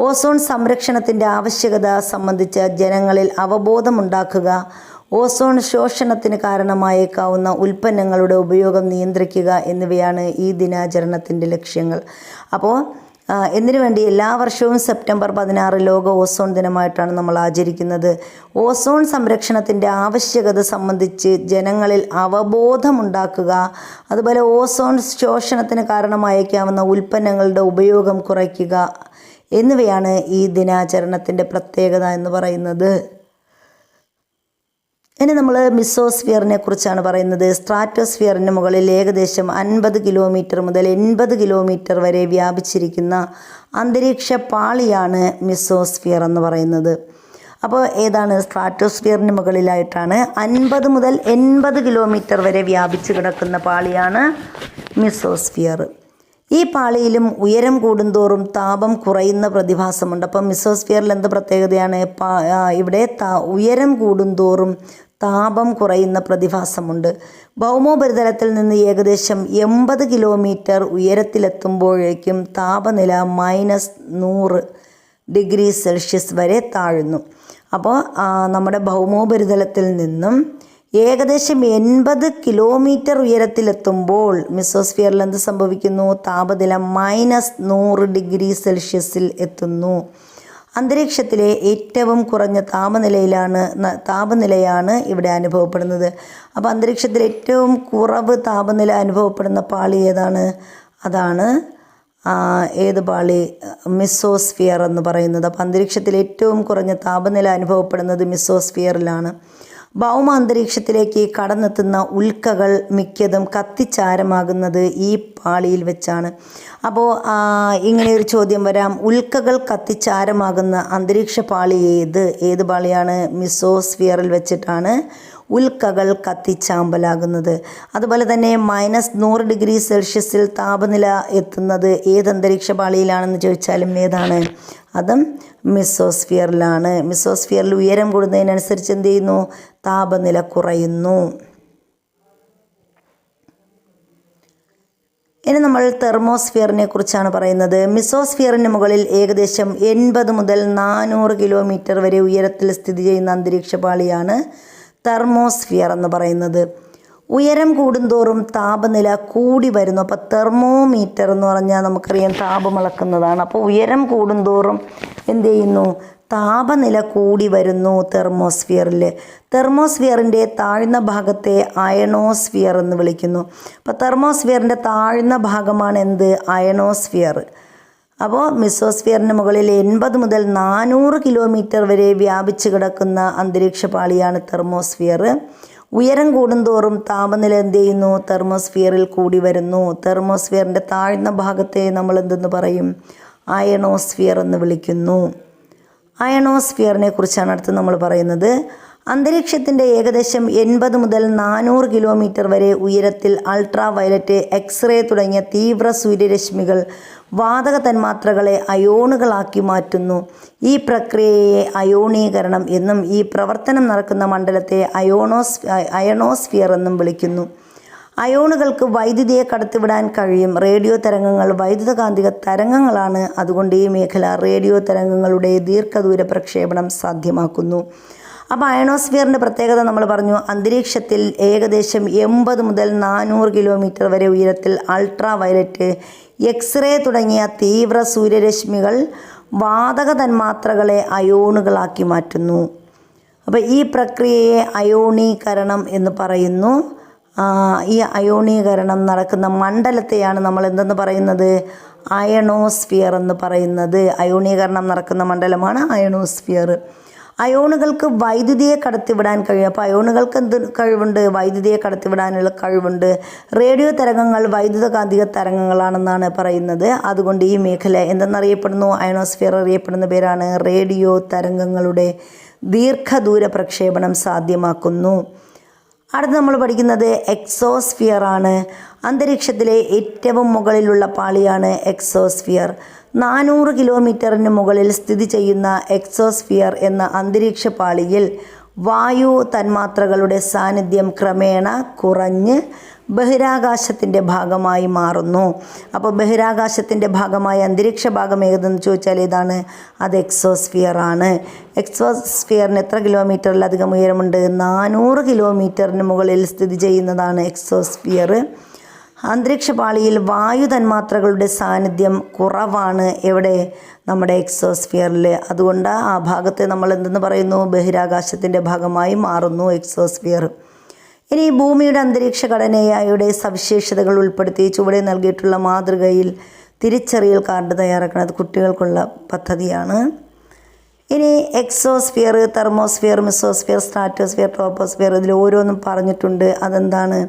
ഓസോൺ സംരക്ഷണത്തിൻ്റെ ആവശ്യകത സംബന്ധിച്ച് ജനങ്ങളിൽ അവബോധമുണ്ടാക്കുക, ഓസോൺ ശോഷണത്തിന് കാരണമായേക്കാവുന്ന ഉൽപ്പന്നങ്ങളുടെ ഉപയോഗം നിയന്ത്രിക്കുക എന്നിവയാണ് ഈ ദിനാചരണത്തിൻ്റെ ലക്ഷ്യങ്ങൾ. അപ്പോൾ എന്തിനു വേണ്ടി? എല്ലാ വർഷവും സെപ്റ്റംബർ 16 ലോക ഓസോൺ ദിനമായിട്ടാണ് നമ്മൾ ആചരിക്കുന്നത്. ഓസോൺ സംരക്ഷണത്തിൻ്റെ ആവശ്യകത സംബന്ധിച്ച് ജനങ്ങളിൽ അവബോധമുണ്ടാക്കുക, അതുപോലെ ഓസോൺ ശോഷണത്തിന് കാരണമായേക്കാവുന്ന ഉൽപ്പന്നങ്ങളുടെ ഉപയോഗം കുറയ്ക്കുക എന്നിവയാണ് ഈ ദിനാചരണത്തിൻ്റെ പ്രത്യേകത എന്ന് പറയുന്നത്. ഇനി നമ്മൾ മിസോസ്ഫിയറിനെ കുറിച്ചാണ് പറയുന്നത്. സ്ട്രാറ്റോസ്ഫിയറിന് മുകളിൽ ഏകദേശം 50 കിലോമീറ്റർ മുതൽ 80 കിലോമീറ്റർ വരെ വ്യാപിച്ചിരിക്കുന്ന അന്തരീക്ഷ പാളിയാണ് മിസോസ്ഫിയർ എന്ന് പറയുന്നത്. അപ്പോൾ ഏതാണ്? സ്ട്രാറ്റോസ്ഫിയറിന് മുകളിലായിട്ടാണ് 50 മുതൽ 80 കിലോമീറ്റർ വരെ വ്യാപിച്ച് കിടക്കുന്ന പാളിയാണ് മിസോസ്ഫിയർ. ഈ പാളിയിലും ഉയരം കൂടുന്തോറും താപം കുറയുന്ന പ്രതിഭാസമുണ്ട്. അപ്പം മിസോസ്ഫിയറിൽ എന്ത് പ്രത്യേകതയാണ്? ഇവിടെ ഉയരം കൂടുന്തോറും താപം കുറയുന്ന പ്രതിഭാസമുണ്ട്. ഭൗമോപരിതലത്തിൽ നിന്ന് ഏകദേശം 80 കിലോമീറ്റർ ഉയരത്തിലെത്തുമ്പോഴേക്കും താപനില -100 ഡിഗ്രി സെൽഷ്യസ് വരെ താഴുന്നു. അപ്പോൾ നമ്മുടെ ഭൗമോപരിതലത്തിൽ നിന്നും ഏകദേശം 80 കിലോമീറ്റർ ഉയരത്തിലെത്തുമ്പോൾ മിസോസ്ഫിയറിൽ എന്ത് സംഭവിക്കുന്നു? താപനില -100 ഡിഗ്രി സെൽഷ്യസിൽ എത്തുന്നു. അന്തരീക്ഷത്തിലെ ഏറ്റവും കുറഞ്ഞ താപനിലയാണ് ഇവിടെ അനുഭവപ്പെടുന്നത്. അപ്പോൾ അന്തരീക്ഷത്തിൽ ഏറ്റവും കുറവ് താപനില അനുഭവപ്പെടുന്ന പാളി ഏതാണ്? അതാണ് ഏത് പാളി? മിസോസ്ഫിയർ എന്ന് പറയുന്നത്. അപ്പോൾ അന്തരീക്ഷത്തിൽ ഏറ്റവും കുറഞ്ഞ താപനില അനുഭവപ്പെടുന്നത് മിസോസ്ഫിയറിലാണ്. ഭൗമ അന്തരീക്ഷത്തിലേക്ക് കടന്നെത്തുന്ന ഉൽക്കകൾ മിക്കതും കത്തിച്ചാരമാകുന്നത് ഈ പാളിയിൽ വെച്ചാണ്. അപ്പോൾ ഇങ്ങനെയൊരു ചോദ്യം വരാം, ഉൽക്കകൾ കത്തിച്ചാരമാകുന്ന അന്തരീക്ഷ പാളി ഏത് പാളിയാണ്? മിസോസ്ഫിയറിൽ വെച്ചിട്ടാണ് ഉൽക്കകൾ കത്തിച്ചാമ്പലാകുന്നത്. അതുപോലെ തന്നെ -100 ഡിഗ്രി സെൽഷ്യസിൽ താപനില എത്തുന്നത് ഏത് അന്തരീക്ഷ പാളിയിലാണെന്ന് ചോദിച്ചാലും ഏതാണ്? അതും മിസോസ്ഫിയറിലാണ്. മിസോസ്ഫിയറിൽ ഉയരം കൂടുന്നതിനനുസരിച്ച് എന്ത് ചെയ്യുന്നു? താപനില കുറയുന്നു. ഇനി നമ്മൾ തെർമോസ്ഫിയറിനെ കുറിച്ചാണ് പറയുന്നത്. മിസോസ്ഫിയറിന് മുകളിൽ ഏകദേശം 80 മുതൽ 400 കിലോമീറ്റർ വരെ ഉയരത്തിൽ സ്ഥിതി ചെയ്യുന്ന അന്തരീക്ഷ പാളിയാണ് തെർമോസ്ഫിയർ എന്ന് പറയുന്നത്. ഉയരം കൂടുന്തോറും താപനില കൂടി വരുന്നു. അപ്പോൾ തെർമോമീറ്റർ എന്ന് പറഞ്ഞാൽ നമുക്കറിയാം താപം അളക്കുന്നതാണ്. അപ്പോൾ ഉയരം കൂടുന്തോറും എന്ത് ചെയ്യുന്നു? താപനില കൂടി വരുന്നു തെർമോസ്ഫിയറിൽ. തെർമോസ്ഫിയറിൻ്റെ താഴ്ന്ന ഭാഗത്തെ അയണോസ്ഫിയർ എന്ന് വിളിക്കുന്നു. അപ്പോൾ തെർമോസ്ഫിയറിൻ്റെ താഴ്ന്ന ഭാഗമാണ് എന്ത്? അയണോസ്ഫിയർ. അപ്പോൾ മിസോസ്ഫിയറിന് മുകളിൽ 80 മുതൽ 400 കിലോമീറ്റർ വരെ വ്യാപിച്ച് കിടക്കുന്ന അന്തരീക്ഷ പാളിയാണ് തെർമോസ്ഫിയർ. ഉയരം കൂടുന്തോറും താപനില എന്ത് ചെയ്യുന്നു? തെർമോസ്ഫിയറിൽ കൂടി വരുന്നു. തെർമോസ്ഫിയറിൻ്റെ താഴ്ന്ന ഭാഗത്തെ നമ്മൾ എന്തെന്ന് പറയും? അയണോസ്ഫിയർ എന്ന് വിളിക്കുന്നു. അയണോസ്ഫിയറിനെ കുറിച്ചാണ് അടുത്ത് നമ്മൾ പറയുന്നത്. അന്തരീക്ഷത്തിൻ്റെ ഏകദേശം 80 മുതൽ 400 കിലോമീറ്റർ വരെ ഉയരത്തിൽ അൾട്രാ വയലറ്റ്, എക്സ്റേ തുടങ്ങിയ തീവ്ര സൂര്യരശ്മികൾ വാതക തന്മാത്രകളെ അയോണുകളാക്കി മാറ്റുന്നു. ഈ പ്രക്രിയയെ അയോണീകരണം എന്നും ഈ പ്രവർത്തനം നടക്കുന്ന മണ്ഡലത്തെ അയണോസ്ഫിയർ എന്നും വിളിക്കുന്നു. അയോണുകൾക്ക് വൈദ്യുതിയെ കടത്തിവിടാൻ കഴിയും. റേഡിയോ തരംഗങ്ങൾ വൈദ്യുതകാന്തിക തരംഗങ്ങളാണ്. അതുകൊണ്ട് ഈ മേഖല റേഡിയോ തരംഗങ്ങളുടെ ദീർഘദൂര പ്രക്ഷേപണം സാധ്യമാക്കുന്നു. അപ്പോൾ അയണോസ്ഫിയറിൻ്റെ പ്രത്യേകത നമ്മൾ പറഞ്ഞു. അന്തരീക്ഷത്തിൽ ഏകദേശം 80 മുതൽ 400 കിലോമീറ്റർ വരെ ഉയരത്തിൽ അൾട്രാ വയലറ്റ്, എക്സ്റേ തുടങ്ങിയ തീവ്ര സൂര്യരശ്മികൾ വാതക തന്മാത്രകളെ അയോണുകളാക്കി മാറ്റുന്നു. അപ്പോൾ ഈ പ്രക്രിയയെ അയോണീകരണം എന്ന് പറയുന്നു. ഈ അയോണീകരണം നടക്കുന്ന മണ്ഡലത്തെയാണ് നമ്മൾ എന്തെന്ന് പറയുന്നത്? അയണോസ്ഫിയർ എന്ന് പറയുന്നത്. അയോണീകരണം നടക്കുന്ന മണ്ഡലമാണ് അയണോസ്ഫിയർ. അയോണുകൾക്ക് വൈദ്യുതിയെ കടത്തിവിടാൻ കഴിയും. അപ്പോൾ അയോണുകൾക്ക് എന്ത് കഴിവുണ്ട്? വൈദ്യുതിയെ കടത്തിവിടാനുള്ള കഴിവുണ്ട്. റേഡിയോ തരംഗങ്ങൾ വൈദ്യുതകാന്തിക തരംഗങ്ങളാണെന്നാണ് പറയുന്നത്. അതുകൊണ്ട് ഈ മേഖല എന്തെന്നറിയപ്പെടുന്നു? അയണോസ്ഫിയർ അറിയപ്പെടുന്ന പേരാണ് റേഡിയോ തരംഗങ്ങളുടെ ദീർഘദൂര പ്രക്ഷേപണം സാധ്യമാക്കുന്നു. അടുത്ത് നമ്മൾ പഠിക്കുന്നത് എക്സോസ്ഫിയർ ആണ്. അന്തരീക്ഷത്തിലെ ഏറ്റവും മുകളിലുള്ള പാളിയാണ് എക്സോസ്ഫിയർ. 400 കിലോമീറ്ററിന് മുകളിൽ സ്ഥിതി ചെയ്യുന്ന എക്സോസ്ഫിയർ എന്ന അന്തരീക്ഷ പാളിയിൽ വായു തന്മാത്രകളുടെ സാന്നിധ്യം ക്രമേണ കുറഞ്ഞ് ബഹിരാകാശത്തിൻ്റെ ഭാഗമായി മാറുന്നു. അപ്പോൾ ബഹിരാകാശത്തിൻ്റെ ഭാഗമായ അന്തരീക്ഷ ഭാഗം ഏതെന്ന് ചോദിച്ചാൽ ഏതാണ്? അത് എക്സോസ്ഫിയർ ആണ്. എക്സോസ്ഫിയറിന് എത്ര കിലോമീറ്ററിലധികം ഉയരമുണ്ട്? 400 കിലോമീറ്ററിന് മുകളിൽ സ്ഥിതി ചെയ്യുന്നതാണ് എക്സോസ്ഫിയർ. അന്തരീക്ഷ പാളിയിൽ വായു തന്മാത്രകളുടെ സാന്നിധ്യം കുറവാണ്. എവിടെ? നമ്മുടെ എക്സോസ്ഫിയറിൽ. അതുകൊണ്ട് ആ ഭാഗത്തെ നമ്മൾ എന്തെന്ന് പറയുന്നു? ബഹിരാകാശത്തിൻ്റെ ഭാഗമായി മാറുന്നു എക്സോസ്ഫിയർ. ഇനി ഭൂമിയുടെ അന്തരീക്ഷ ഘടനയുടെ സവിശേഷതകൾ ഉൾപ്പെടുത്തി ചുവടെ നൽകിയിട്ടുള്ള മാതൃകയിൽ തിരിച്ചറിയൽ കാർഡ് തയ്യാറാക്കുന്നത് കുട്ടികൾക്കുള്ള പദ്ധതിയാണ്. ഇനി exosphere, thermosphere, mesosphere, stratosphere, troposphere ഇതിൽ ഓരോന്നും പറഞ്ഞിട്ടുണ്ട്. അതെന്താണ്?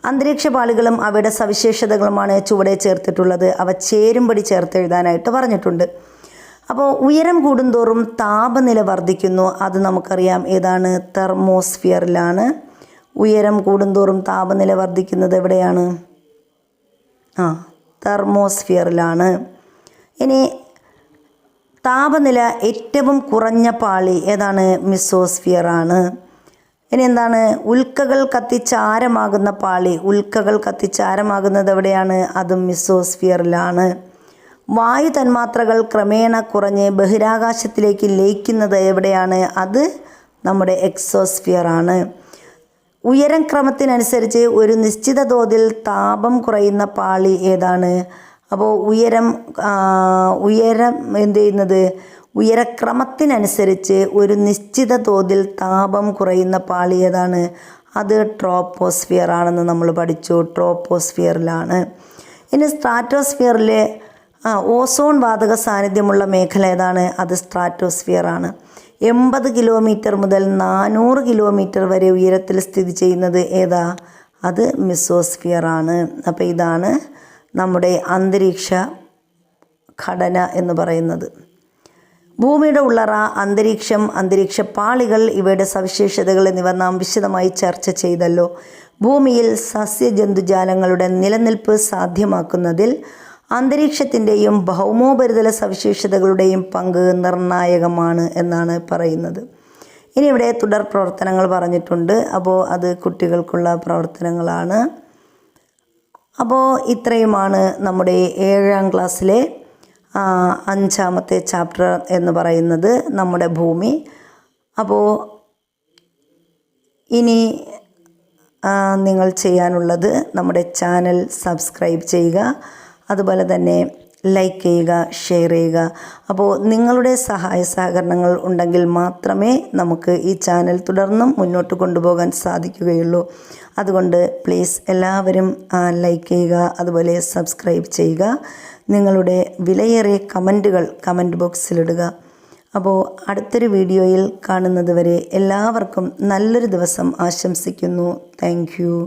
അന്തരീക്ഷ പാളികളും അവയുടെ സവിശേഷതകളുമാണ് ചുവടെ ചേർത്തിട്ടുള്ളത്. അവ ചേരുംപടി ചേർത്ത് എഴുതാനായിട്ട് പറഞ്ഞിട്ടുണ്ട്. അപ്പോൾ ഉയരം കൂടുന്തോറും താപനില വർദ്ധിക്കുന്നു. അത് നമുക്കറിയാം. ഏതാണ്? തെർമോസ്ഫിയറിലാണ്. ഉയരം കൂടുന്തോറും താപനില വർദ്ധിക്കുന്നത് എവിടെയാണ്? തെർമോസ്ഫിയറിലാണ്. ഇനി താപനില ഏറ്റവും കുറഞ്ഞ പാളി ഏതാണ്? മിസോസ്ഫിയർ ആണ്. ഇനി എന്താണ്? ഉൽക്കകൾ കത്തിച്ചാരമാകുന്ന പാളി. ഉൽക്കകൾ കത്തിച്ചാരമാകുന്നത് എവിടെയാണ്? അതും മിസോസ്ഫിയറിലാണ്. വായു തന്മാത്രകൾ ക്രമേണ കുറഞ്ഞ് ബഹിരാകാശത്തിലേക്ക് ലയിക്കുന്നത് എവിടെയാണ്? അത് നമ്മുടെ എക്സോസ്ഫിയർ ആണ്. ഉയരം ക്രമത്തിനനുസരിച്ച് ഒരു നിശ്ചിത തോതിൽ താപം കുറയുന്ന പാളി ഏതാണ്? അപ്പോൾ ഉയരം എന്ത് ചെയ്യുന്നത്? ഉയരക്രമത്തിനനുസരിച്ച് ഒരു നിശ്ചിത തോതിൽ താപം കുറയുന്ന പാളി ഏതാണ്? അത് ട്രോപ്പോസ്ഫിയർ ആണെന്ന് നമ്മൾ പഠിച്ചു. ട്രോപ്പോസ്ഫിയറിലാണ്. ഇനി സ്ട്രാറ്റോസ്ഫിയറിലെ ഓസോൺ വാതക സാന്നിധ്യമുള്ള മേഖല ഏതാണ്? അത് സ്ട്രാറ്റോസ്ഫിയർ ആണ്. 80 കിലോമീറ്റർ മുതൽ 400 കിലോമീറ്റർ വരെ ഉയരത്തിൽ സ്ഥിതി ചെയ്യുന്നത് ഏതാ? അത് മിസോസ്ഫിയർ ആണ്. അപ്പോൾ ഇതാണ് നമ്മുടെ അന്തരീക്ഷ ഘടന എന്ന് പറയുന്നത്. ഭൂമിയുടെ ഉള്ളറ, അന്തരീക്ഷം, അന്തരീക്ഷ പാളികൾ, ഇവയുടെ സവിശേഷതകൾ എന്നിവ നാം വിശദമായി ചർച്ച ചെയ്തല്ലോ. ഭൂമിയിൽ സസ്യജന്തുജാലങ്ങളുടെ നിലനിൽപ്പ് സാധ്യമാക്കുന്നതിൽ അന്തരീക്ഷത്തിൻ്റെയും ഭൗമോപരിതല സവിശേഷതകളുടെയും പങ്ക് നിർണായകമാണ് എന്നാണ് പറയുന്നത്. ഇനി ഇവിടെ തുടർ പ്രവർത്തനങ്ങൾ പറഞ്ഞിട്ടുണ്ട്. അപ്പോൾ അത് കുട്ടികൾക്കുള്ള പ്രവർത്തനങ്ങളാണ്. അപ്പോൾ ഇത്രയുമാണ് നമ്മുടെ 7ാം ക്ലാസ്സിലെ 5ാമത്തെ ചാപ്റ്റർ എന്ന് പറയുന്നത്, നമ്മുടെ ഭൂമി. അപ്പോൾ ഇനി നിങ്ങൾ ചെയ്യാനുള്ളത് നമ്മുടെ ചാനൽ സബ്സ്ക്രൈബ് ചെയ്യുക, അതുപോലെ തന്നെ ലൈക്ക് ചെയ്യുക, ഷെയർ ചെയ്യുക. അപ്പോൾ നിങ്ങളുടെ സഹായ സഹകരണങ്ങൾ ഉണ്ടെങ്കിൽ മാത്രമേ നമുക്ക് ഈ ചാനൽ തുടർന്നും മുന്നോട്ട് കൊണ്ടുപോകാൻ സാധിക്കുകയുള്ളൂ. അതുകൊണ്ട് പ്ലീസ് എല്ലാവരും ലൈക്ക് ചെയ്യുക, അതുപോലെ സബ്സ്ക്രൈബ് ചെയ്യുക. നിങ്ങളുടെ വിലയേറിയ കമൻറ്റുകൾ കമൻറ്റ് ബോക്സിലിടുക. അപ്പോൾ അടുത്തൊരു വീഡിയോയിൽ കാണുന്നത് വരെ എല്ലാവർക്കും നല്ലൊരു ദിവസം ആശംസിക്കുന്നു. Thank you.